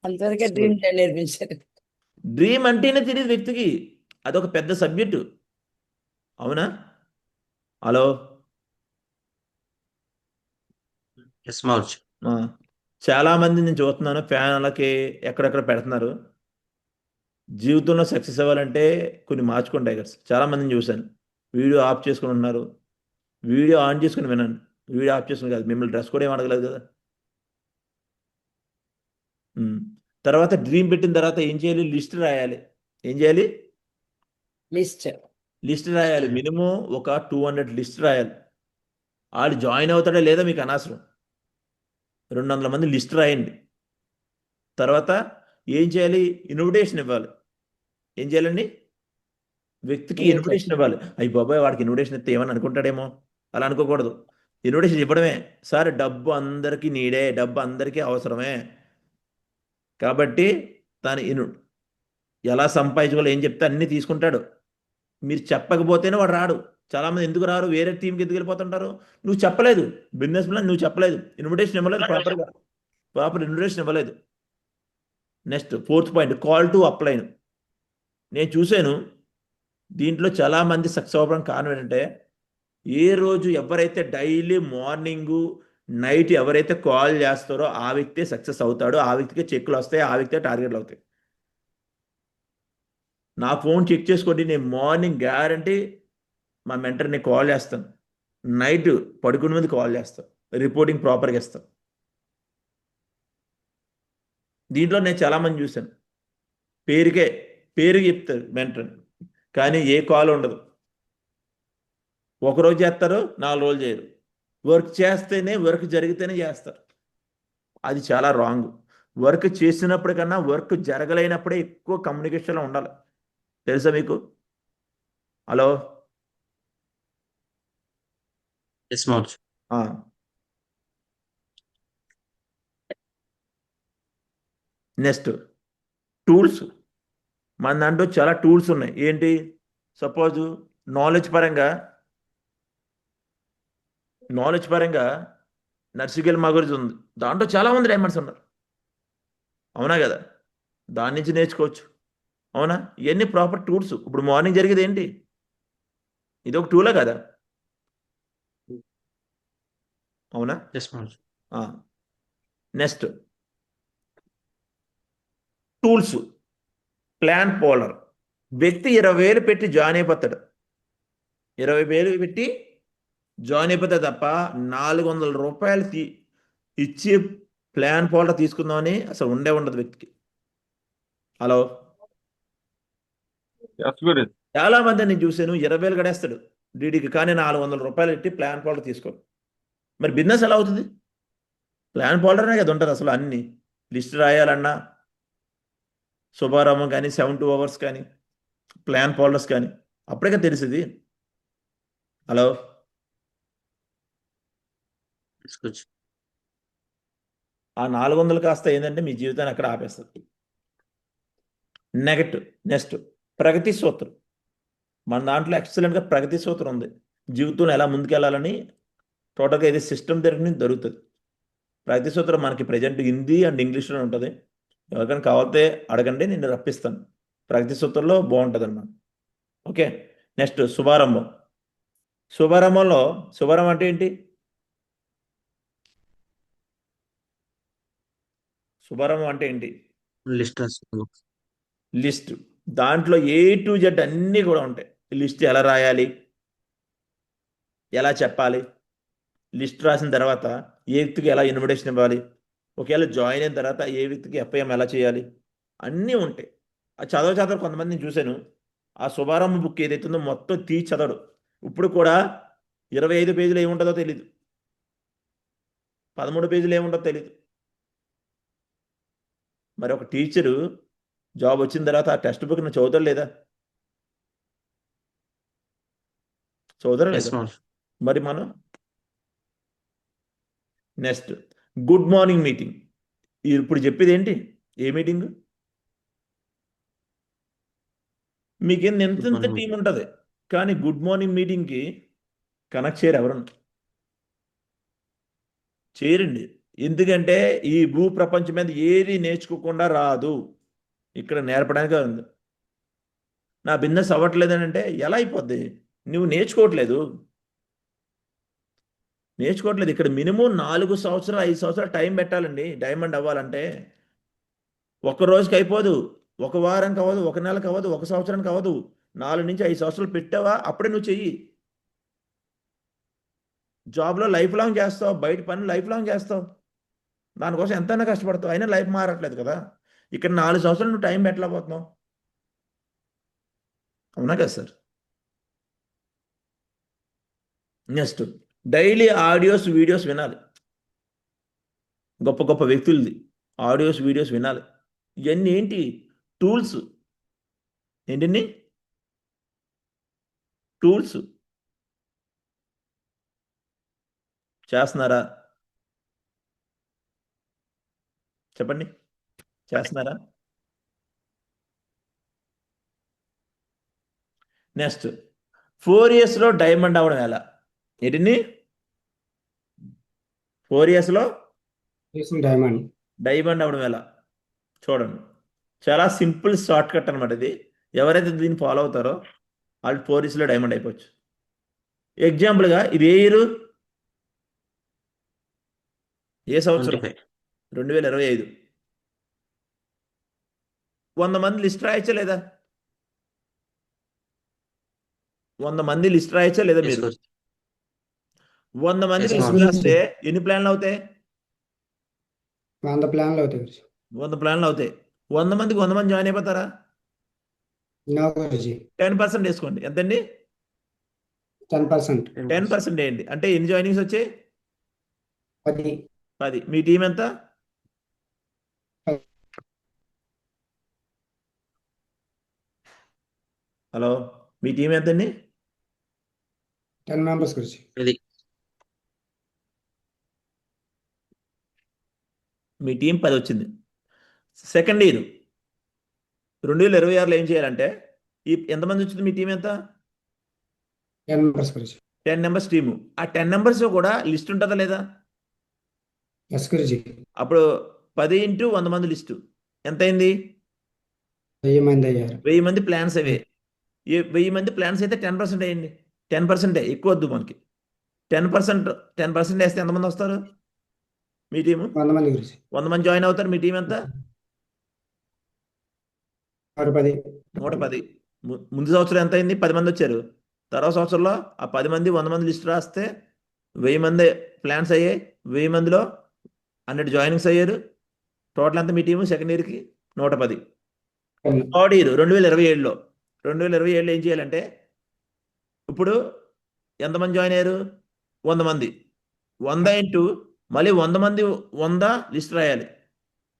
C: అంతవరకే డ్రీమ్ నేర్పించారు.
B: డ్రీమ్ అంటేనే తెలియదు వ్యక్తికి. అదొక పెద్ద సబ్జెక్టు. అవునా? హలో,
F: ఎస్ మావచ్చు.
B: చాలామంది నేను చూస్తున్నాను ఫ్యాన్లకి ఎక్కడెక్కడ పెడుతున్నారు. జీవితంలో సక్సెస్ అవ్వాలంటే కొన్ని మార్చుకోండి టైగర్స్. చాలామందిని చూశాను వీడియో ఆఫ్ చేసుకుని ఉన్నారు. వీడియో ఆన్ చేసుకుని విన్నాను. వీడియో ఆఫ్ చేసుకుని కాదు, మిమ్మల్ని డ్రెస్ కూడా ఏం అడగలేదు కదా. తర్వాత డ్రీమ్ పెట్టిన తర్వాత ఏం చేయాలి? లిస్ట్ రాయాలి. ఏం చేయాలి? లిస్ట్ రాయాలి. మినిమం ఒక 200 లిస్ట్ రాయాలి. వాళ్ళు జాయిన్ అవుతాడా లేదా మీకు అనవసరం. 200 మంది లిస్ట్ రాయండి. తర్వాత ఏం చేయాలి? ఇన్విటేషన్ ఇవ్వాలి. ఏం చేయాలండి? వ్యక్తికి ఇన్విటేషన్ ఇవ్వాలి. అయ్యి బాబాయ్ వాడికి ఇన్విటేషన్ ఇస్తే ఏమని అనుకుంటాడేమో, అలా అనుకోకూడదు. ఇన్విటేషన్ ఇవ్వడమే. సార్ డబ్బు అందరికీ నీడే, డబ్బు అందరికీ అవసరమే, కాబట్టి తను ఎలా సంపాదించుకోవాలి ఏం చెప్తే అన్నీ తీసుకుంటాడు. మీరు చెప్పకపోతేనే వాడు రాడు. చాలామంది ఎందుకు రారు? వేరే టీంకి ఎందుకు వెళ్ళిపోతుంటారు? నువ్వు చెప్పలేదు. బిజినెస్ ప్లాన్ నువ్వు చెప్పలేదు, ఇన్విటేషన్ ఇవ్వలేదు, ప్రాపర్ ఇన్విటేషన్ ఇవ్వలేదు. Next 4th point, call to upline. నేను చూశాను దీంట్లో చాలామంది సక్సెస్ అవ్వడానికి కారణం ఏంటంటే, ఏ రోజు ఎవరైతే డైలీ మార్నింగు నైట్ ఎవరైతే కాల్ చేస్తారో ఆ వ్యక్తే సక్సెస్ అవుతాడు. ఆ వ్యక్తికి చెక్కులు వస్తాయి, ఆ వ్యక్తే టార్గెట్లు అవుతాయి. నా ఫోన్ చెక్ చేసుకోండి. నేను మార్నింగ్ గ్యారంటీ మా మెంటర్ని కాల్ చేస్తాను, నైట్ పడుకునే ముందు కాల్ చేస్తాను, రిపోర్టింగ్ ప్రాపర్గా ఇస్తాను. దీంట్లో నేను చాలామంది చూశాను. పేరు చెప్తారు మెంటర్, కానీ ఏ కాల్ ఉండదు. ఒకరోజు చేస్తారు, 4 రోజులు చేయరు. వర్క్ జరిగితేనే చేస్తారు. అది చాలా రాంగ్. వర్క్ చేసినప్పటికన్నా వర్క్ జరగలేనప్పుడే ఎక్కువ కమ్యూనికేషన్లో ఉండాలి. తెలుసా మీకు? హలో,
F: ఎస్ మావచ్చు.
B: Next tools. మన దాంట్లో చాలా టూల్స్ ఉన్నాయి. ఏంటి? సపోజ్ నాలెడ్జ్ పరంగా నర్సికల్ మగర్జ్ ఉంది. దాంట్లో చాలా మంది డైమండ్స్ ఉన్నారు. అవునా కదా? దాని నుంచి నేర్చుకోవచ్చు. అవునా? ఇవన్నీ ప్రాపర్ టూల్స్. ఇప్పుడు మార్నింగ్ జరిగేది ఏంటి? ఇది ఒక టూలే కదా? అవునా?
F: Yes master.
B: Next tools. Plan polar. వ్యక్తి 20,000 పెట్టి జాయిన్ అయిపోతాడు. 20,000 పెట్టి జాయిన్ అయిపోతే తప్ప 400 రూపాయలు ఇచ్చి ప్లాన్ పోలర్ తీసుకుందామని అసలు ఉండదు వ్యక్తికి. Hello,
A: yes Guruji.
B: చాలా మంది నేను చూశాను 20,000 గడేస్తాడు డీడీకి, కానీ 400 రూపాయలు పెట్టి ప్లాన్ పోలర్ తీసుకో. మరి బిజినెస్ ఎలా అవుతుంది? ప్లాన్ పోలర్నే కదా ఉంటుంది అసలు. అన్ని లిస్ట్ రాయాలన్నా శుభారంభం కానీ 72 అవర్స్ కానీ ప్లాన్ పోలర్స్ కానీ అప్పుడే కదా తెలిసింది. Hello,
F: yes Guruji.
B: ఆ 400 కాస్త ఏంటంటే మీ జీవితాన్ని అక్కడ ఆపేస్తుంది. నెక్స్ట్ ప్రగతి సూత్రం. మన దాంట్లో ఎక్సలెంట్గా ప్రగతి సూత్రం ఉంది. జీవితంలో ఎలా ముందుకెళ్ళాలని టోటల్గా ఇది సిస్టమ్ దొరుకుతుంది. ప్రగతి సూత్రం మనకి ప్రజెంట్ హిందీ అండ్ ఇంగ్లీష్లో ఉంటుంది. ఎవరికైనా కావాలంటే అడగండి, నేను రప్పిస్తాను. ప్రగతి సూత్రంలో బాగుంటుంది అన్నమాట. ఓకే. నెక్స్ట్ శుభారంభం. శుభారంభం అంటే ఏంటి? శుభారంభం అంటే ఏంటి?
F: లిస్ట్ రాసుకో.
B: లిస్ట్. దాంట్లో A to Z అన్నీ కూడా ఉంటాయి. లిస్ట్ ఎలా రాయాలి, ఎలా చెప్పాలి, లిస్ట్ రాసిన తర్వాత ఏ వ్యక్తికి ఎలా ఇన్విటేషన్ ఇవ్వాలి, ఒకవేళ జాయిన్ అయిన తర్వాత ఏ వ్యక్తికి FIM ఎలా చేయాలి, అన్నీ ఉంటాయి. ఆ చదవ కొంతమంది నేను చూశాను, ఆ శుభారంభ బుక్ ఏదైతే ఉందో మొత్తం తీసి చదవడు. ఇప్పుడు కూడా 25 పేజీలు ఏముంటుందో తెలీదు, 13 పేజీలు ఏముంటుందో తెలీదు. మరి ఒక టీచరు జాబ్ వచ్చిన తర్వాత ఆ టెక్స్ట్ బుక్ చదువుతాడు లేదా? చదువుతారా
F: ఎస్
B: లేదా?
F: మాస్టర్.
B: మరి మనం నెక్స్ట్ గుడ్ మార్నింగ్ మీటింగ్. ఇప్పుడు చెప్పేది ఏంటి? ఏ మీటింగ్? మీకేం
F: Good
B: ఎంత
F: morning
B: టీం ఉంటుంది, కానీ గుడ్ మార్నింగ్ మీటింగ్కి కనెక్ట్ చేయరు ఎవరన్నా. చేయరండి. ఎందుకంటే ఈ భూ ప్రపంచం మీద ఏది నేర్చుకోకుండా రాదు. ఇక్కడ నేర్పడానికే ఉంది. నా బిజినెస్ అవ్వట్లేదని అంటే ఎలా అయిపోద్ది? నువ్వు నేర్చుకోవట్లేదు. ఇక్కడ మినిమం 4 సంవత్సరాలు 5 సంవత్సరాలు టైం పెట్టాలండి డైమండ్ అవ్వాలంటే. ఒక రోజుకి అయిపోదు, ఒక వారం కావదు, ఒక నెల కావదు, ఒక సంవత్సరానికి కావదు. 4 నుంచి 5 సంవత్సరాలు పెట్టావా అప్పుడే నువ్వు చెయ్యి. జాబ్లో లైఫ్ లాంగ్ చేస్తావు, బయట పని లైఫ్ లాంగ్ చేస్తావు, దానికోసం ఎంతైనా కష్టపడతావు, అయినా లైఫ్ మారట్లేదు కదా. ఇక్కడ 4 సంవత్సరాలు నువ్వు టైం పెట్టలేకపోతున్నావు. అవునా కదా sir? Next daily audios videos వినాలి. గొప్ప గొప్ప వ్యక్తులది ఆడియోస్ వీడియోస్ వినాలి. ఇవన్నీ ఏంటి? టూల్స్. ఏంటండి? టూల్స్. చేస్తున్నారా? చెప్పండి, చేస్తున్నారా? నెక్స్ట్ 4 ఇయర్స్లో డైమండ్ అవ్వడం ఎలా? ఏంటండి? 4 ఇయర్స్లో
D: డైమండ్.
B: డైమండ్ అవ్వడం ఎలా? చూడండి, చాలా సింపుల్ షార్ట్ కట్ అనమాట ఇది. ఎవరైతే దీన్ని ఫాలో అవుతారో వాళ్ళు 4 ఇయర్స్లో డైమండ్ అయిపోవచ్చు. ఎగ్జాంపుల్గా ఇది ఏ ఇయర్? ఏ సంవత్సరం? 2025. 100 మంది లిస్ట్ రాయచ్చా లేదా? 100 మంది లిస్ట్ రాయచ్చా లేదా? మీరు 100 మందికి
F: Yes,
B: లిస్ట్
F: ma'am.
B: రాస్తే ఎన్ని ప్లాన్లు అవుతాయి?
D: 100 ప్లాన్లు అవుతాయి గురుజీ.
B: 100 ప్లాన్లు అవుతాయి. 100 మందికి 100 మంది జాయిన్ అయిపోతారా?
D: నో గురుజీ.
B: 10% వేసుకోండి. ఎంతండి?
D: 10%.
B: 10% వేయండి. అంటే ఎన్ని జాయినింగ్స్ వచ్చాయి?
D: 10.
B: 10. మీ టీం ఎంత?
D: 10.
B: హలో, మీ టీం ఎంతండి?
D: 10 మెంబర్స్ గురుజీ.
B: మీ టీం 10 వచ్చింది. సెకండ్ ఇయర్ 2026లో ఏం చేయాలంటే ఎంతమంది వచ్చింది మీ టీం ఎంత?
D: 10 మెంబర్స్ గురించి.
B: 10 మెంబర్స్ టీము. ఆ 10 మెంబర్స్ కూడా లిస్ట్ ఉంటుందా లేదా?
D: ఎస్ గురుజీ.
B: అప్పుడు 10 × 100 మంది లిస్టు ఎంత అయింది?
D: 1000 మంది అయ్యారు.
B: 1000 మంది ప్లాన్స్ అవే. 1000 మంది ప్లాన్స్ అయితే 10% వేయండి. 10% ఎక్కువ వద్దు మనకి. 10% వేస్తే ఎంతమంది వస్తారు మీ టీము?
D: 100 మంది గురించి.
B: 100 మంది జాయిన్ అవుతారు. మీ టీం ఎంత?
D: 110.
B: 110. ముందు సంవత్సరం ఎంత అయింది? 10 మంది వచ్చారు. తర్వాత సంవత్సరంలో ఆ 10 మంది 100 మంది లిస్ట్ రాస్తే 1000 మంది ప్లాన్స్ అయ్యాయి. 1000 మందిలో 100 జాయినింగ్స్ అయ్యారు. టోటల్ ఎంత మీ టీము సెకండ్ ఇయర్కి? 110. థర్డ్ ఇయర్ 2027లో ఏం చేయాలంటే ఇప్పుడు ఎంతమంది జాయిన్ అయ్యారు? 100 మంది. 100 ఇంటూ మళ్ళీ 100 మంది 100 లిస్ట్ రాయాలి.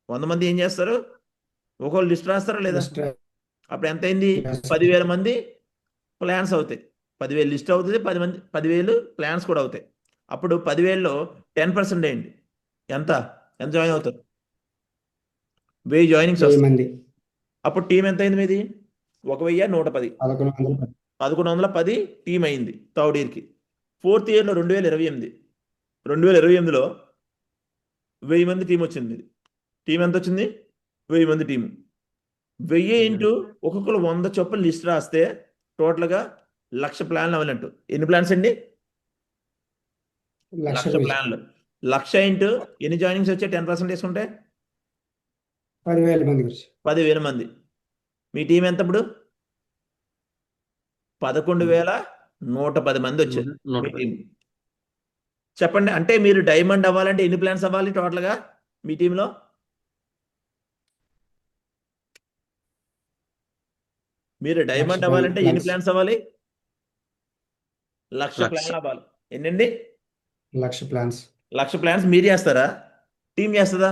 B: 100 మంది ఏం చేస్తారు? ఒకళ్ళు లిస్ట్ రాస్తారా లేదా? అప్పుడు ఎంత అయింది? 10,000 మంది ప్లాన్స్ అవుతాయి. 10,000 లిస్ట్ అవుతుంది. 10,000 ప్లాన్స్ కూడా అవుతాయి. అప్పుడు 10,000లో 10% వేయండి. ఎంత జాయిన్ అవుతారు? 1000 జాయినింగ్స్
D: 1000
B: వస్తాయి.
D: మంది.
B: అప్పుడు టీం ఎంత అయింది మీది? 1110.
D: 1110.
B: 1110 టీం అయింది థర్డ్ ఇయర్కి. ఫోర్త్ ఇయర్లో 2028లో 1000 మంది టీం వచ్చింది మీది. టీం ఎంత వచ్చింది? 1000 మంది టీము. 1000 ఇంటూ ఒక్కొక్కరు 100 చొప్పున లిస్ట్ రాస్తే టోటల్గా 1,00,000 ప్లాన్లు అవ్వాలంటూ. ఎన్ని ప్లాన్స్ అండి?
D: 1,00,000
B: 1,00,000 ప్లాన్లు. 1,00,000 ఇంటూ ఎన్ని జాయినింగ్స్ వచ్చాయి? 10% వేసుకుంటే
D: 10,000 మంది గురించి.
B: 10,000 మంది. మీ టీం ఎంత ఇప్పుడు? 11,110 మంది వచ్చారు మీ
F: 110.
B: టీం. చెప్పండి, అంటే మీరు డైమండ్ అవ్వాలంటే ఎన్ని ప్లాన్స్ అవ్వాలి టోటల్గా మీ టీంలో? మీరు డైమండ్
D: 1,00,000
B: అవ్వాలంటే ఎన్ని
D: plans.
B: ప్లాన్స్ అవ్వాలి? 1,00,000 ప్లాన్లు అవ్వాలి. ఎన్నండి?
D: 1,00,000 ప్లాన్స్.
B: 1,00,000 ప్లాన్స్ మీరు చేస్తారా? టీం చేస్తుందా?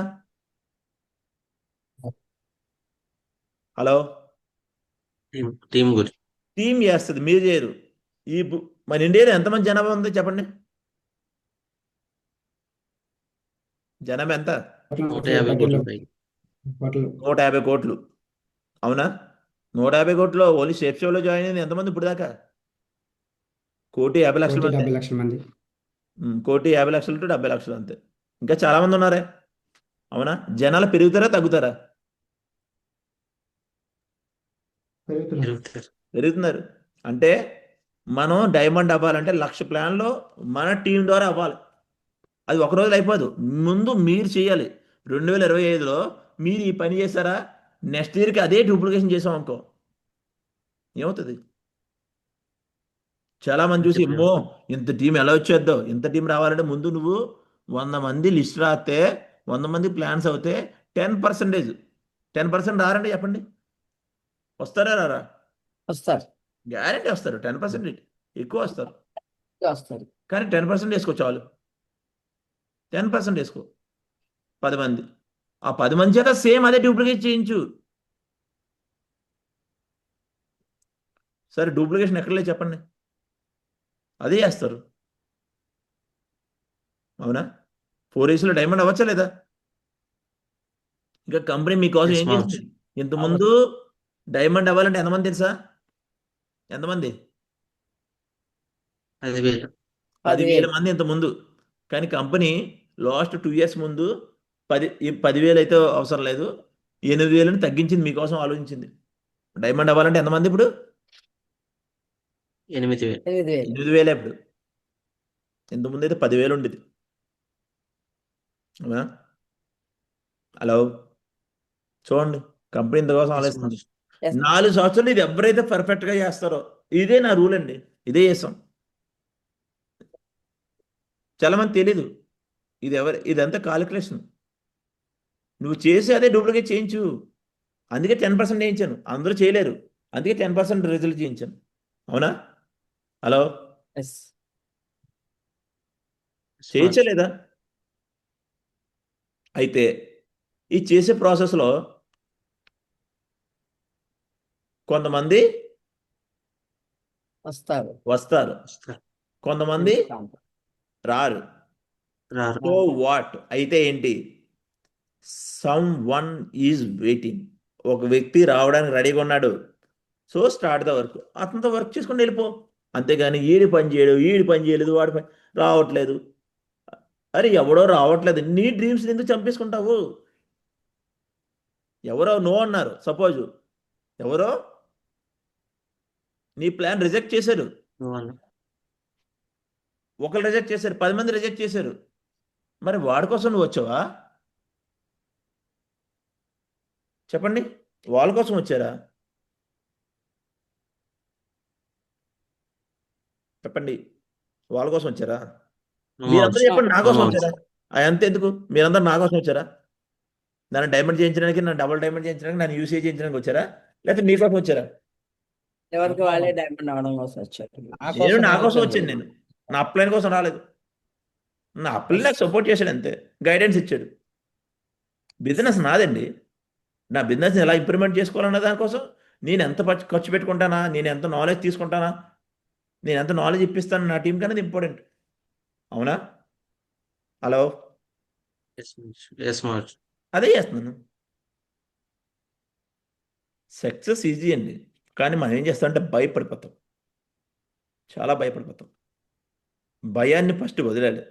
B: హలో,
F: టీం గురించి.
B: టీం చేస్తుంది, మీరు చేయరు. మన ఇండియాలో ఎంతమంది జనాభా ఉంది చెప్పండి? జనాభా ఎంత?
F: 150 కోట్ల పైకి.
B: 150 కోట్లు. అవునా? 150 కోట్లు ఓన్లీ షేప్ షోలో జాయిన్ అయింది ఎంతమంది ఇప్పుడు దాకా? 1,50,00,000 మంది.
D: 1,70,00,000 మంది.
B: 1,50,00,000 to 70,00,000 అంతే. ఇంకా చాలా మంది ఉన్నారే. అవునా? జనాలు పెరుగుతారా తగ్గుతారా?
F: పెరుగుతారు.
B: పెరుగుతున్నారు. అంటే మనం డైమండ్ అవ్వాలంటే 1,00,000 ప్లాన్లో మన టీం ద్వారా అవ్వాలి. అది ఒక రోజులో అయిపోదు. ముందు మీరు చేయాలి. 2025లో మీరు ఈ పని చేశారా? నెక్స్ట్ ఇయర్కి అదే డూప్లికేషన్ చేసాం అనుకో ఏమవుతుంది? చాలా మంది చూసి ఏమో ఇంత టీం ఎలా వచ్చేద్దో, ఇంత టీం రావాలంటే ముందు నువ్వు 100 మంది లిస్ట్ రాస్తే 100 మంది ప్లాన్స్ అవుతే 10% రారండి చెప్పండి. వస్తారా రారా?
C: వస్తారు.
B: గ్యారంటీ వస్తారు. 10% ఎక్కువ వస్తారు.
C: వస్తారు.
B: కానీ 10% వేసుకో చాలు. 10% వేసుకో. 10 మంది. ఆ 10 మంది చేత సేమ్ అదే డూప్లికేట్ చేయించు. సరే డూప్లికేషన్ ఎక్కడ లేదు చెప్పండి, అదే చేస్తారు. అవునా? 4 yearsలో డైమండ్ అవ్వచ్చా లేదా? ఇంకా కంపెనీ మీకోసం
F: Yes,
B: ఏం
F: ma'am.
B: చేస్తుంది? ఇంతకుముందు డైమండ్ అవ్వాలంటే ఎంతమంది తెలుసా? ఎంతమంది?
F: 10,000.
B: 10,000 మంది ఇంతకుముందు. కానీ కంపెనీ లాస్ట్ 2 years ముందు 10,000 అయితే అవసరం లేదు, 8,000ని తగ్గించింది, మీకోసం ఆలోచించింది. డైమండ్ అవ్వాలంటే ఎంతమంది ఇప్పుడు?
F: 8,000.
C: 8,000.
B: 8,000 ఇప్పుడు. ఇంతకుముందు అయితే 10,000 ఉండేది. అవునా? హలో, చూడండి, కంపెనీ ఇంతకోసం
F: Yes,
B: ఆలోచిస్తుంది.
C: Yes.
B: 4 సంవత్సరాలు ఇది ఎవరైతే పర్ఫెక్ట్గా చేస్తారో, ఇదే నా రూల్ అండి, ఇదే చేస్తాం. చాలా మంది తెలీదు ఇదంతా కాలిక్యులేషన్. నువ్వు చేసి అదే డూప్లికేట్ చేయించు. అందుకే 10% చేయించాను. అందరూ చేయలేరు, అందుకే 10% రిజల్ట్ చేయించాను. అవునా? Hello,
C: Yes.
B: చేయించలేదా? అయితే ఈ చేసే ప్రాసెస్లో కొంతమంది
C: వస్తారు.
B: వస్తారు, కొంతమంది రారు.
F: రారు.
B: So what? అయితే ఏంటి? Some one is waiting. ఒక వ్యక్తి రావడానికి రెడీగా ఉన్నాడు. So start the work. అతనితో వర్క్ చేసుకుని వెళ్ళిపో. అంతేగాని ఈడి పని చేయలేదు, వాడి పని రావట్లేదు. అరే ఎవడో రావట్లేదు, నీ డ్రీమ్స్ ఎందుకు చంపేసుకుంటావు? ఎవరో నో అన్నారు, సపోజ్ ఎవరో నీ ప్లాన్ రిజెక్ట్ చేశారు.
F: నువ్వు అన్న
B: ఒకరు రిజెక్ట్ చేశారు, 10 మంది రిజెక్ట్ చేశారు. మరి వాడి కోసం నువ్వు వచ్చావా? చెప్పండి, వాళ్ళ కోసం వచ్చారా? చెప్పండి, వాళ్ళ కోసం వచ్చారా?
F: నువ్వు
B: మీరందరూ చెప్పండి, నా కోసం
F: నువ్వు
B: వచ్చారా? అంత ఎందుకు, మీరందరూ నా కోసం వచ్చారా? నన్ను డైమండ్ చేయించడానికి, నన్ను డబుల్ డైమండ్ చేయించడానికి, నన్ను యూసీ చేయించడానికి వచ్చారా? లేకపోతే మీ కోసం వచ్చారా?
C: ఎవరికి వాళ్ళే డైమండ్ అవడం కోసం వచ్చారు.
B: నేను నా కోసం వచ్చాను, నేను నా అప్లైన్ కోసం రాలేదు. నా అప్లైన్ నాకు సపోర్ట్ చేశాడు, అంతే, గైడెన్స్ ఇచ్చాడు. బిజినెస్ నాదండి. నా బిజినెస్ని ఎలా ఇంప్రూవ్మెంట్ చేసుకోవాలన్న దానికోసం నేను ఎంత ఖర్చు పెట్టుకుంటానా, నేను ఎంత నాలెడ్జ్ తీసుకుంటానా, నేను ఎంత నాలెడ్జ్ ఇప్పిస్తాను నా టీంకి అనేది ఇంపార్టెంట్. అవునా? హలో,
F: ఎస్ మహర్షి.
B: అదే చేస్తున్నాను. సక్సెస్ ఈజీ అండి, కానీ మనం ఏం చేస్తామంటే భయపడిపోతాం, చాలా భయపడిపోతాం. భయాన్ని ఫస్ట్ వదిలేయాలి,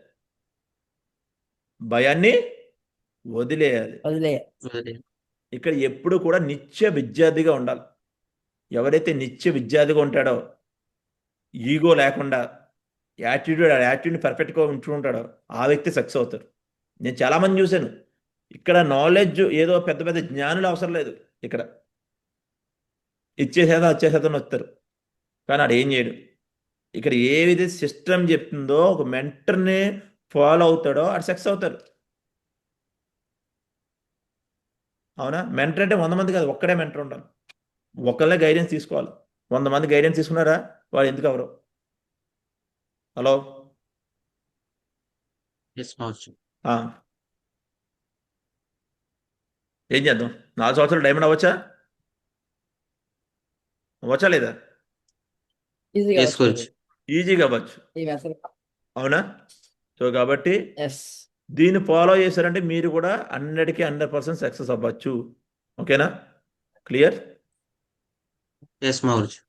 B: భయాన్ని వదిలేయాలి.
C: వదిలే
B: ఇక్కడ ఎప్పుడు కూడా నిత్య విద్యార్థిగా ఉండాలి. ఎవరైతే నిత్య విద్యార్థిగా ఉంటాడో, ఈగో లేకుండా యాటిట్యూడ్ని పర్ఫెక్ట్గా ఉంచుకుంటాడో ఆ వ్యక్తి సక్సెస్ అవుతారు. నేను చాలామంది చూశాను, ఇక్కడ నాలెడ్జ్ ఏదో పెద్ద పెద్ద జ్ఞానులు అవసరం లేదు, ఇక్కడ వచ్చేసేదని వస్తారు, కానీ ఆడు ఏం చేయడు. ఇక్కడ ఏదైతే సిస్టమ్ చెప్తుందో ఒక మెంటర్ని ఫాలో అవుతాడో ఆడు సక్సెస్ అవుతారు. అవునా? మెంటర్ అంటే 100 మంది కాదు, ఒక్కడే మెంటర్ ఉండాలి, ఒకళ్ళే గైడెన్స్ తీసుకోవాలి. 100 మంది గైడెన్స్ తీసుకున్నారా, వాడు ఎందుకు అవరు? హలో,
F: ఎస్ మహర్షి.
B: ఏం చేద్దాం? 4 సంవత్సరాలు డైమండ్ అవ్వచ్చా లేదా?
C: ఈజీగా
F: ఎస్ గురుజీ.
B: ఈజీగా అవ్వచ్చు. అవునా? సో కాబట్టి
C: ఎస్
B: దీన్ని ఫాలో చేశారంటే మీరు కూడా 100కి 100% సక్సెస్ అవ్వచ్చు. ఓకేనా? క్లియర్?
F: ఎస్ మహర్షి.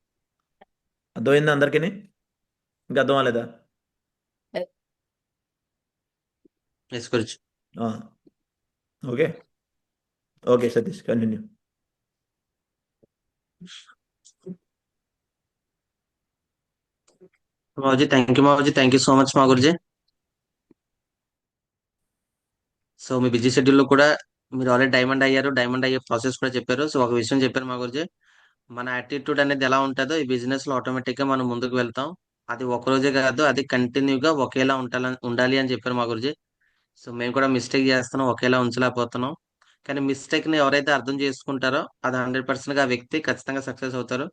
B: అర్థమైందా అందరికీ? ఇంకా అర్థం అవ్వలేదా?
F: Yes Guruji.
B: Okay, okay Satish, continue.
F: మహర్జీ, థ్యాంక్ యూ మహర్జీ, థ్యాంక్ యూ సో మచ్ మా గురుజీ. సో మీ బిజీ షెడ్యూల్లో కూడా మీరు ఆల్రెడీ డైమండ్ అయ్యారు, డైమండ్ అయ్యే ప్రాసెస్ కూడా చెప్పారు. సో ఒక విషయం చెప్పారు మా గురుజీ, మన యాటిట్యూడ్ అనేది ఎలా ఉంటుందో ఈ బిజినెస్ లో ఆటోమేటిక్ గా మనం ముందుకు వెళ్తాం. అది ఒక రోజే కాదు, అది కంటిన్యూగా ఒకేలా ఉండాలి అని చెప్పారు మా గురుజీ. సో మేము కూడా మిస్టేక్ చేస్తున్నాం, ఒకేలా ఉంచలేకపోతున్నాం. కానీ మిస్టేక్ ని ఎవరైతే అర్థం చేసుకుంటారో అది 100% గా ఆ వ్యక్తి ఖచ్చితంగా సక్సెస్ అవుతారు.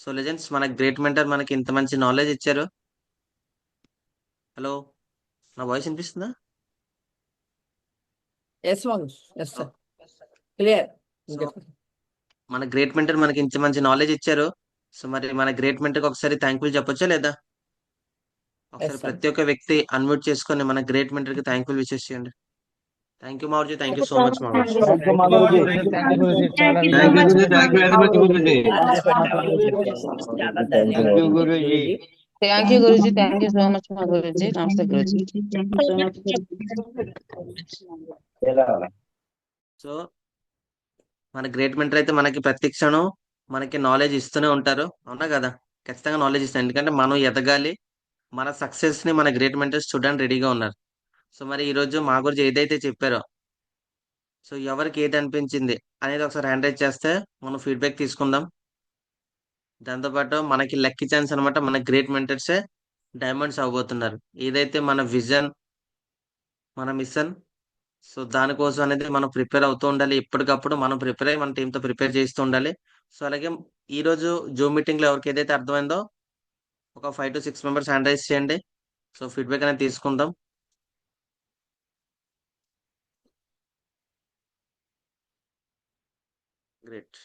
F: సో లెజెండ్స్, మన గ్రేట్ మెంటర్ మనకి ఇంత మంచి నాలెడ్జ్ ఇచ్చారు. హలో, నా వాయిస్ వినిపిస్తుందా?
C: Yes yes sir, clear.
F: So మన గ్రేట్ మెంటర్ మనకి ఇంత మంచి నాలెడ్జ్ ఇచ్చారు. సో మరి మన గ్రేట్ మెంటర్ కి ఒకసారి థ్యాంక్ఫుల్ చెప్పొచ్చా లేదా? ఒకసారి
C: sir.
F: ప్రతి ఒక్క వ్యక్తి అన్మ్యూట్ చేసుకొని మన గ్రేట్ మెంటర్ కి థ్యాంక్ఫుల్ విషెస్ చేయండి. థ్యాంక్ యూ మారుజీ, థ్యాంక్ యూ సో మచ్ మారుజీ.
G: థ్యాంక్ యూ మా గురుజీ, థ్యాంక్ యూ గురుజీ, చాలా
I: thank you Guruji, thank you so much మా గురుజీ. నమస్తే గురుజీ.
F: సో మన గ్రేట్ మెంటర్ అయితే మనకి ప్రతి క్షణం మనకి నాలెడ్జ్ ఇస్తూనే ఉంటారు, అవునా కదా? ఖచ్చితంగా నాలెడ్జ్ ఇస్తారు, ఎందుకంటే మనం ఎదగాలి, మన సక్సెస్ ని మన గ్రేట్ మెంటర్స్ చూడడానికి రెడీగా ఉన్నారు. సో మరి ఈ రోజు మా గురించి ఏదైతే చెప్పారో, సో ఎవరికి ఏది అనిపించింది అనేది ఒకసారి హ్యాండ్ రైజ్ చేస్తే మనం ఫీడ్బ్యాక్ తీసుకుందాం. దాంతోపాటు మనకి లక్కీ ఛాన్స్ అనమాట, మన గ్రేట్ మెంటర్సే డైమండ్స్ అవ్వబోతున్నారు. ఏదైతే మన విజన్, మన మిషన్, సో దానికోసం అనేది మనం ప్రిపేర్ అవుతూ ఉండాలి. ఎప్పటికప్పుడు మనం ప్రిపేర్ అయ్యి మన టీంతో ప్రిపేర్ చేస్తూ ఉండాలి. సో అలాగే ఈ రోజు జూమ్ మీటింగ్ లో ఎవరికి ఏదైతే అర్థమైందో ఒక 5 to 6 మెంబర్స్ హ్యాండ్ రైజ్ చేయండి. సో ఫీడ్బ్యాక్ అనేది తీసుకుందాం. గ్రేట్.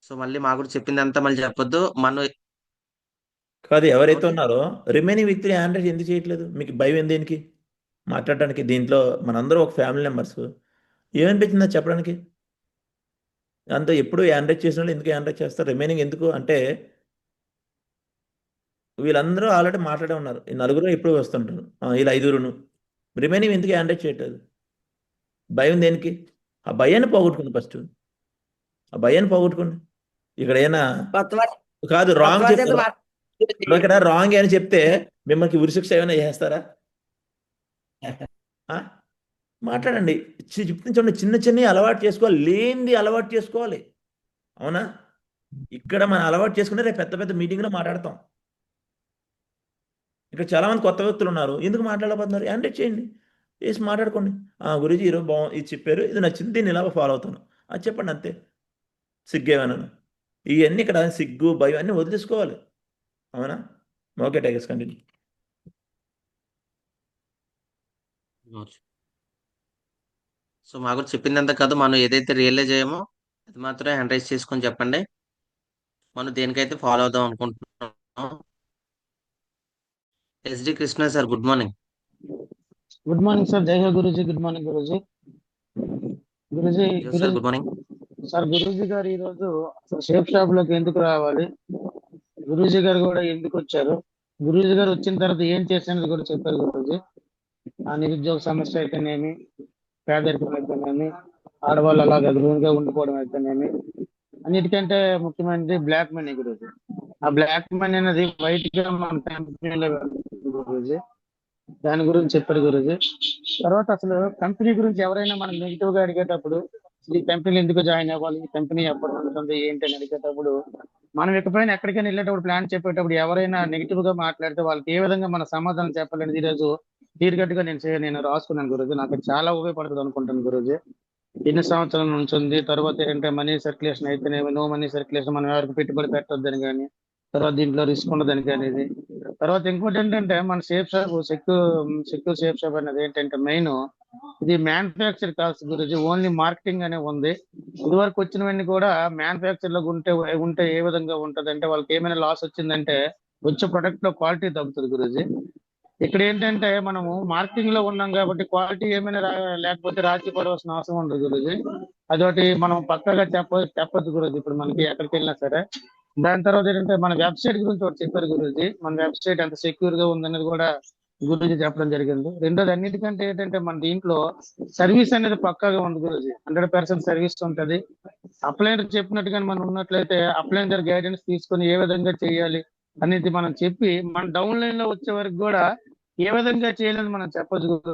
F: సో మళ్ళీ మా గురించి చెప్పిందంతా మళ్ళీ చెప్పొద్దు, మనం
B: కాదు, ఎవరైతే ఉన్నారో రిమైనింగ్ వ్యక్తులు హ్యాండ్ ఎందుకు చేయట్లేదు? మీకు భయం ఏంది దేనికి మాట్లాడడానికి? దీంట్లో మనందరూ ఒక ఫ్యామిలీ మెంబర్స్. ఏమనిపించిందో చెప్పడానికి? అంత ఎప్పుడు యాండ్రైజ్ చేసిన వాళ్ళు ఎందుకు యాండ్రైజ్ చేస్తారు? రిమైనింగ్ ఎందుకు అంటే వీళ్ళందరూ ఆల్రెడీ మాట్లాడే ఉన్నారు. ఈ నలుగురు ఎప్పుడు వస్తుంటారు, వీళ్ళు ఐదుగురును. రిమైనింగ్ ఎందుకు యాండ్రైజ్ చేయట్లేదు? భయం దేనికి? ఆ భయాన్ని పోగొట్టుకోండి ఫస్ట్. ఆ భయాన్ని పోగొట్టుకోండి. ఇక్కడ ఏమైనా
C: కొత్త వారి
B: కాదు
C: కొత్త
B: రాంగ్
C: వారి చేత
B: చెప్తారా? ఇప్పుడు ఇక్కడ రాంగ్ అని చెప్తే మిమ్మల్ని ఉరిశిక్ష ఏమైనా చేస్తారా? ఆ? మాట్లాడండి. చూడండి, చిన్న చిన్నవి అలవాటు చేసుకోవాలి, లేనిది అలవాటు చేసుకోవాలి. అవునా? ఇక్కడ మనం అలవాటు చేసుకుంటే రేపు పెద్ద పెద్ద మీటింగ్లో మాట్లాడతాం. ఇక్కడ చాలామంది కొత్త వ్యక్తులు ఉన్నారు, ఎందుకు మాట్లాడబోతున్నారు? యాండ్రైజ్ చేయండి, చేసి మాట్లాడుకోండి. గురుజీ ఈరోజు ఇది చెప్పారు, ఇది నచ్చింది, దీన్ని ఇలా ఫాలో అవుతాను అది చెప్పండి, అంతే. సిగ్గేమన్నా ఇవన్నీ ఇక్కడ సిగ్గు భయం అన్నీ వదిలేసుకోవాలి. అవునా? Okay, tigers continue.
F: సో మా గురించి చెప్పిందంతా కాదు, మనం ఏదైతే రియలైజ్ అయ్యామో అది మాత్రమే హ్యాండ్ చేసుకొని చెప్పండి. మనం దేనికైతే ఫాలో అవుదాం అనుకుంటున్నాం. SD Krishna sir, good morning.
G: Good morning sir. జై హో Guruji. Good morning Guruji. Guruji
F: sir good morning.
G: Sir, Guruji గారు ఈరోజు అసలు షేప్ షాప్ లోకి ఎందుకు రావాలి, గురూజీ గారు కూడా ఎందుకు వచ్చారు, గురూజీ గారు వచ్చిన తర్వాత ఏం చేశారనేది కూడా చెప్పారు గురూజీ. ఆ నిరుద్యోగ సమస్య అయితేనేమి, పేదరికం అయితేనేమి, ఆడవాళ్ళు అలాగే గృహంగా ఉండిపోవడం అయితేనేమి, అన్నిటికంటే ముఖ్యమైనది బ్లాక్ మనీ గురూజీ. ఆ బ్లాక్ మనీ అనేది వైట్ గా మన కంపెనీలో గురూజీ, దాని గురించి చెప్పారు గురూజీ. తర్వాత అసలు కంపెనీ గురించి ఎవరైనా మనం నెగిటివ్ గా అడిగేటప్పుడు, ఈ కంపెనీలు ఎందుకు జాయిన్ అవ్వాలి, ఈ కంపెనీ ఎప్పుడు ఉంటుంది ఏంటి అని అడిగేటప్పుడు, మనం ఎక్కడికైనా ఎక్కడికైనా వెళ్ళేటప్పుడు ప్లాన్ చెప్పేటప్పుడు ఎవరైనా నెగిటివ్ గా మాట్లాడితే వాళ్ళకి ఏ విధంగా మన సమాధానం చెప్పాలని ఈరోజు క్లియర్గా నేను రాసుకున్నాను గురూజీ. నాకు చాలా ఉపయోగపడుతుంది అనుకుంటాను గురూజీ. ఎన్ని సంవత్సరాల నుంచి ఉంది, తర్వాత ఏంటంటే మనీ సర్క్యులేషన్ అయితేనేమి, నో మనీ సర్క్యులేషన్, మనం ఎవరికి పెట్టుబడి పెట్టొద్దని కానీ, తర్వాత దీంట్లో రిస్క్ ఉండదని కానీ, తర్వాత ఇంకోటి ఏంటంటే మన safe shop secure safe shop అనేది ఏంటంటే మెయిన్ ఇది మ్యానుఫ్యాక్చర్ కాల్స్ గురించి ఓన్లీ మార్కెటింగ్ అనే ఉంది. ఇదివరకు వచ్చినవన్నీ కూడా మ్యానుఫ్యాక్చర్ లో ఉంటే ఏ విధంగా ఉంటది అంటే వాళ్ళకి ఏమైనా లాస్ వచ్చిందంటే వచ్చే ప్రొడక్ట్ లో క్వాలిటీ తగ్గుతుంది గురూజీ. ఇక్కడ ఏంటంటే మనము మార్కెటింగ్ లో ఉన్నాం కాబట్టి క్వాలిటీ ఏమైనా లేకపోతే రాజీ పడవలసిన అవసరం ఉండదు గురూజీ. అదొకటి మనం పక్కగా చెప్పొద్దు గురూజీ ఇప్పుడు మనకి ఎక్కడికి వెళ్ళినా సరే. దాని తర్వాత ఏంటంటే మన వెబ్సైట్ గురించి ఒకటి చెప్పారు గురూజీ. మన వెబ్సైట్ ఎంత సెక్యూర్ గా ఉందనేది కూడా గురూజీ చెప్పడం జరిగింది. రెండోది అన్నిటికంటే ఏంటంటే మన దీంట్లో సర్వీస్ అనేది పక్కాగా ఉంది గురూజీ. 100% సర్వీస్ ఉంటది. అప్లైనర్ చెప్పినట్టుగా మనం ఉన్నట్లయితే అప్లైనర్ గైడెన్స్ తీసుకొని ఏ విధంగా చేయాలి అనేది మనం చెప్పి మన డౌన్ లైన్ లో వచ్చే వరకు కూడా ఏ విధంగా చేయాలని మనం చెప్పొచ్చు.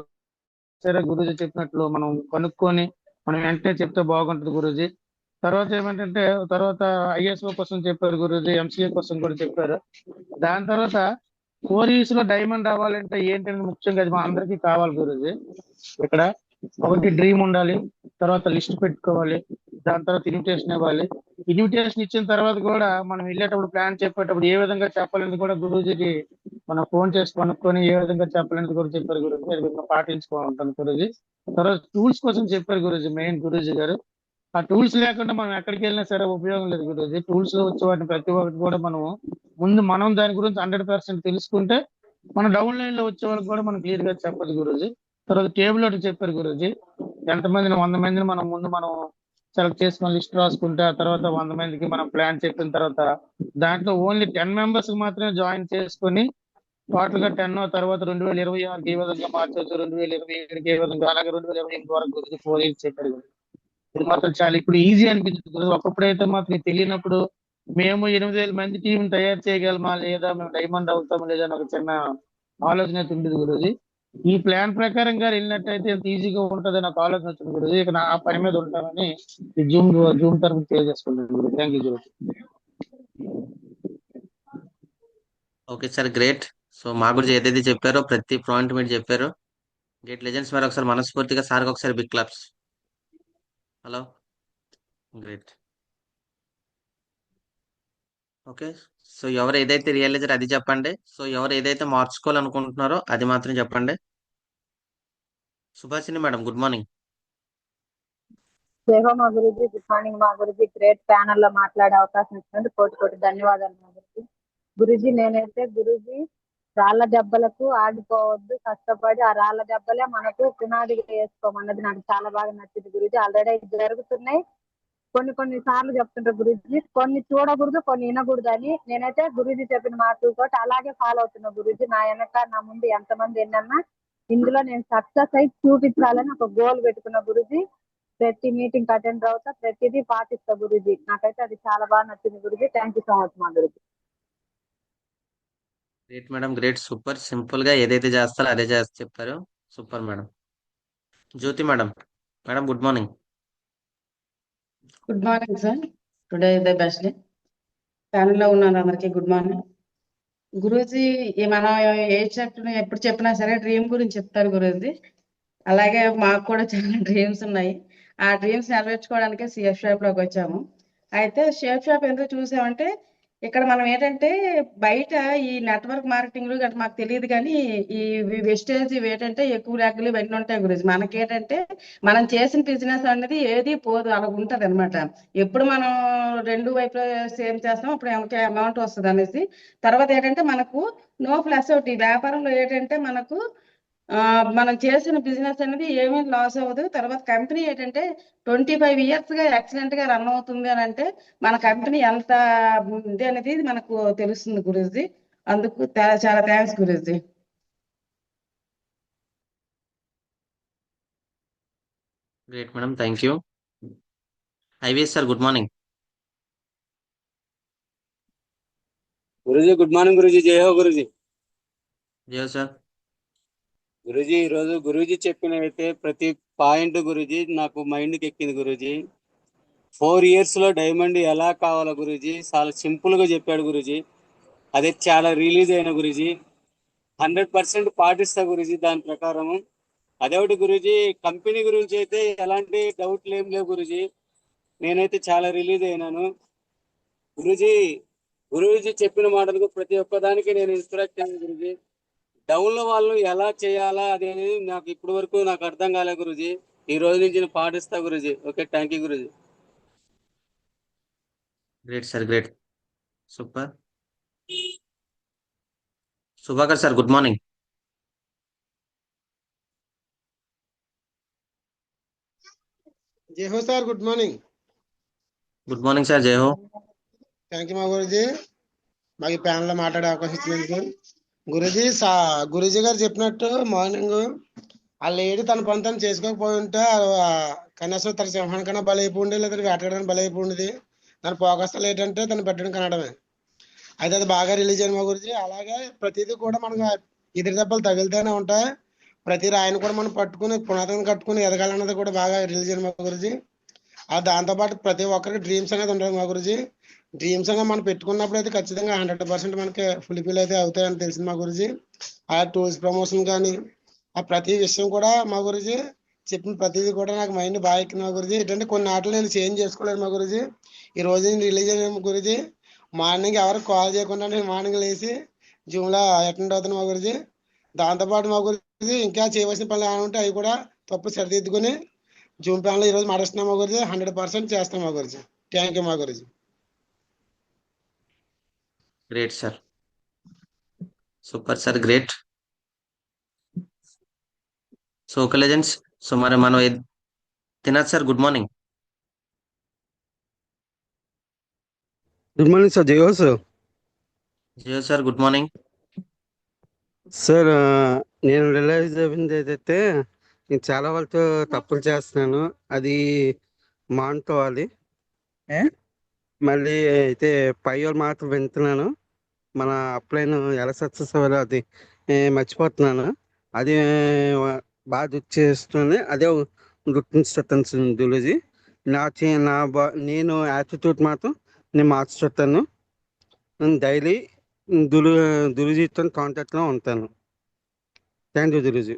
G: సరే గురూజీ చెప్పినట్లు మనం కనుక్కొని మనం వెంటనే చెప్తే బాగుంటుంది గురూజీ. తర్వాత ఏమంటే తర్వాత ఐఎస్ఓ కోసం చెప్పారు గురూజీ, ఎంసీఏ కోసం కూడా చెప్పారు. దాని తర్వాత 4 years లో డైమండ్ రావాలంటే ఏంటంటే ముఖ్యంగా అది మా అందరికీ కావాలి గురూజీ. ఇక్కడ ఒకటి డ్రీమ్ ఉండాలి, తర్వాత లిస్ట్ పెట్టుకోవాలి, దాని తర్వాత ఇన్విటేషన్ ఇవ్వాలి. ఇన్విటేషన్ ఇచ్చిన తర్వాత కూడా మనం వెళ్ళేటప్పుడు ప్లాన్ చెప్పేటప్పుడు ఏ విధంగా చెప్పాలనేది కూడా గురూజీకి మనం ఫోన్ చేసి కనుక్కొని ఏ విధంగా చెప్పాలనేది కూడా చెప్పారు గురూజీ. అది మేము పాటించుకుంటాం గురూజీ. తర్వాత టూల్స్ కోసం చెప్పారు గురూజీ, మెయిన్ గురూజీ గారు. ఆ టూల్స్ లేకుండా మనం ఎక్కడికి వెళ్ళినా సరే ఉపయోగం లేదు గురూజీ. టూల్స్ లో వచ్చే వాటిని ప్రతి ఒక్కటి కూడా మనం దాని గురించి 100% తెలుసుకుంటే మన డౌన్ లైన్ లో వచ్చే వాళ్ళకి కూడా మనం క్లియర్ గా చెప్పదు గురూజీ. తర్వాత టేబుల్ ఒకటి చెప్పారు గురూజీ. ఎంతమందిని 100 మందిని మనం సెలెక్ట్ చేసుకొని లిస్ట్ రాసుకుంటే ఆ తర్వాత 100 మందికి మనం ప్లాన్ చెప్పిన తర్వాత దాంట్లో ఓన్లీ 10 members కి మాత్రమే జాయిన్ చేసుకొని టోటల్ గా 10 తర్వాత 2026 ఏ విధంగా మార్చవచ్చు, 2027 ఏ విధంగా, అలాగే 2028 వరకు గురించి 4 years చెప్పారు. ఇది మాత్రం చాలా ఇప్పుడు ఈజీ అనిపించింది. ఒకప్పుడైతే మాత్రం తెలియనప్పుడు మేము 8,000 మంది టీం తయారు చేయగలమా లేదా, మేము డైమండ్ అవుతామా లేదా అని ఒక చిన్న ఆలోచన అయితే ఉండేది గురూజీ. ఈ ప్లాన్ ప్రకారంగా వెళ్ళినట్టయితే ఎంత ఈజీగా ఉంటుందని నాకు ఆలోచన వచ్చింది గురూజీ. ఇక నా పని మీద ఉంటామని ఈ జూమ్ తరఫు తెలియజేసుకుంటాను Guruji. Thank you Guruji.
F: Okay sir, great. So మా గురించి ఏదైతే చెప్పారో ప్రతి పాయింట్ మీరు చెప్పారు. Great legends. మరి ఒకసారి మనస్ఫూర్తిగా సార్కి ఒకసారి big claps. Hello, great. Okay, so ఎవరు ఏదైతే రియలైజర్ అది చెప్పండి. సో ఎవరు ఏదైతే మార్చుకోవాలనుకుంటున్నారో అది మాత్రం చెప్పండి. Subhashini madam, good morning.
J: జై హో మా గురుజీ. గుడ్ మార్నింగ్ మా గురుజీ. గ్రేట్ ప్యానల్ లో మాట్లాడే అవకాశం ఇచ్చినందుకు కోటి ధన్యవాదాలు మా గురుజీ. గురుజీ నేనైతే గురుజీ రాళ్ల దెబ్బలకు ఆడిపోవద్దు, కష్టపడి ఆ రాళ్ల దెబ్బలే మనకు పునాదిగా వేసుకోమన్నది నాకు చాలా బాగా నచ్చింది గురుజీ. ఆల్రెడీ జరుగుతున్నాయి, కొన్ని సార్లు చెప్తుంటారు గురూజీ, కొన్ని చూడకూడదు కొన్ని వినకూడదు అని. నేనైతే గురూజీ చెప్పిన మాటలతో అలాగే ఫాలో అవుతున్నా గురూజీ. నా వెనక నా ముందు ఎంతమంది ఎన్నన్నా ఇందులో నేను సక్సెస్ అయి చూపించాలని ఒక గోల్ పెట్టుకున్న గురూజీ. ప్రతి మీటింగ్ అటెండ్ అవుతా, ప్రతిదీ పాటిస్తా గురూజీ. నాకైతే అది చాలా బాగా నచ్చింది Guruji. Thank you so much మా Guruji.
F: Great madam, great, super. Simple గా ఏదైతే చేస్తారో అదే చెప్పారు. Super madam. Jyoti madam. Madam good morning.
I: Good morning sir. Today is the best day. ప్యానెల్లో ఉన్నాను అందరికి గుడ్ మార్నింగ్. గురూజీ మనం ఏ చెప్తున్నా ఎప్పుడు చెప్పినా సరే డ్రీమ్ గురించి చెప్తారు గురూజీ. అలాగే మాకు కూడా చాలా డ్రీమ్స్ ఉన్నాయి. ఆ డ్రీమ్స్ నెరవేర్చుకోవడానికే షేప్ షాప్ లోకి వచ్చాము. అయితే షేప్ షాప్ ఎందుకు చూసామంటే ఇక్కడ మనం ఏంటంటే బయట ఈ నెట్వర్క్ మార్కెటింగ్ గట్రా మాకు తెలియదు, కానీ ఈ వెస్టేజ్ ఏంటంటే ఎక్కువ ర్యాకులు ఇవన్నీ ఉంటాయి గురించి. మనకేంటంటే మనం చేసిన బిజినెస్ అనేది ఏది పోదు, అలా ఉంటది అనమాట. ఎప్పుడు మనం రెండు వైపులో సేమ్ చేస్తాం అప్పుడు మనకి అమౌంట్ వస్తుంది అనేసి. తర్వాత ఏంటంటే మనకు నో ప్లస్ ఒకటి వ్యాపారంలో ఏంటంటే మనకు మనం చేసిన బిజినెస్ అనేది ఏమీ లాస్ అవ్వదు. తర్వాత కంపెనీ ఏంటంటే 25 years గా ఎక్సలెంట్ గా రన్ అవుతుంది అని అంటే మన కంపెనీ ఎంత ఉంది అనేది మనకు తెలుస్తుంది గురూజీ. అందుకు చాలా thanks Guruji.
F: Great madam, thank you. IVS sir good morning.
K: Guruji good morning Guruji. జై హో గురూజీ.
F: జయ సార్.
K: గురూజీ ఈరోజు గురూజీ చెప్పినైతే ప్రతి పాయింట్ గురూజీ నాకు మైండ్కి ఎక్కింది గురూజీ. 4 years లో డైమండ్ ఎలా కావాలో గురూజీ చాలా సింపుల్ గా చెప్పాడు గురూజీ. అదే చాలా రిలీజ్ అయిన గురూజీ. 100% పాటిస్తా గురూజీ దాని ప్రకారము. అదొకటి గురూజీ, కంపెనీ గురించి అయితే ఎలాంటి డౌట్లు ఏం లేవు గురూజీ. నేనైతే చాలా రిలీజ్ అయినాను గురూజీ. గురూజీ చెప్పిన మాటలకు ప్రతి ఒక్కదానికి నేను ఇన్స్ట్రక్ట్ అయ్యాను గురూజీ. డౌన్లో వాళ్ళు ఎలా చేయాలా అనేది నాకు ఇప్పటి వరకు నాకు అర్థం కాలే గురూజీ. ఈ రోజు నుంచి నేను పాటిస్తా Guruji. Okay, thank you Guruji.
F: Great sir, great, super. Subhakar sir good morning.
G: జై హో sir. Good morning.
F: Good morning sir. జై హో.
G: థ్యాంక్ యూ మా గురూజీ. మాకు ఈ ప్యానెల్లో మాట్లాడే అవకాశం ఇచ్చినందుకు. గురూజీ గురూజీ గారు చెప్పినట్టు మార్నింగ్ ఆ లేడీ తన పని తను చేసుకోకపోయి ఉంటే కనీసం తన సింహానికన్నా బలైపోయి ఉండే, లేదా వేటడానికి బలైపోయి ఉండేది. దాని ఫోకస్ ఏంటంటే తను పెట్టడం కనడమే. అయితే అది బాగా రిలీజ్ అయింది మా గురించి. అలాగే ప్రతిదీ కూడా మనకు ఎదురు దెబ్బలు తగిలితేనే ఉంటాయి. ప్రతి రాయిని కూడా మనం పట్టుకుని పునాదిని కట్టుకుని ఎదగాలన్నది కూడా బాగా రిలీజ్ అయింది మా గురించి. దాంతోపాటు ప్రతి ఒక్కరికి డ్రీమ్స్ అనేది ఉంటుంది మా గురించి. డ్రీమ్స్ అనేది మనం పెట్టుకున్నప్పుడు అయితే ఖచ్చితంగా 100% మనకి ఫుల్ఫిల్ అయితే అవుతాయని తెలిసింది మా గురించి. ఆ టూల్స్ ప్రమోషన్ కానీ ఆ ప్రతి విషయం కూడా మా గురించి చెప్పిన ప్రతిదీ కూడా నాకు మైండ్ బాగా ఎక్కింది మా గురించి. ఏంటంటే కొన్ని ఆటలు నేను చేంజ్ చేసుకోలేదు మా గురించి. ఈ రోజు నేను రిలీజ్ అయిన గురించి మార్నింగ్ ఎవరికి కాల్ చేయకుండా నేను మార్నింగ్ లేచి జూమ్లో అటెండ్ అవుతాను మా గురించి. దాంతోపాటు మా గురించి ఇంకా చేయవలసిన పనులు ఏమైనా ఉంటే అవి కూడా తప్పు సరిదిద్దుకుని జూమ్ ప్యాన్లో ఈరోజు మాట్లాడుతున్నాం మా గురించి. 100% చేస్తాం మా గురించి. థ్యాంక్ యూ మా గురించి.
F: Great sir, super sir, great. So okay legends, so మరి మనం తినదు sir good morning.
K: Good morning sir. జై హో సార్.
F: జయ సార్ గుడ్ మార్నింగ్.
K: సార్ నేను రియలైజ్ అయింది ఏదైతే నేను చాలా వాళ్ళతో తప్పులు చేస్తున్నాను, అది మానుకోవాలి. మళ్ళీ అయితే పై వాళ్ళు మాత్రం వింటున్నాను. మన అప్లైన్ ఎలా సక్సెస్ అవ్వాలో అది మర్చిపోతున్నాను. అది బాగా చేస్తుంది. అదే గుర్తించుతాను గురూజీ. నేను యాటిట్యూడ్ మాత్రం నేను మార్చుతాను. నేను డైలీ గురూజీతో కాంటాక్ట్లో ఉంటాను. Thank you Guruji.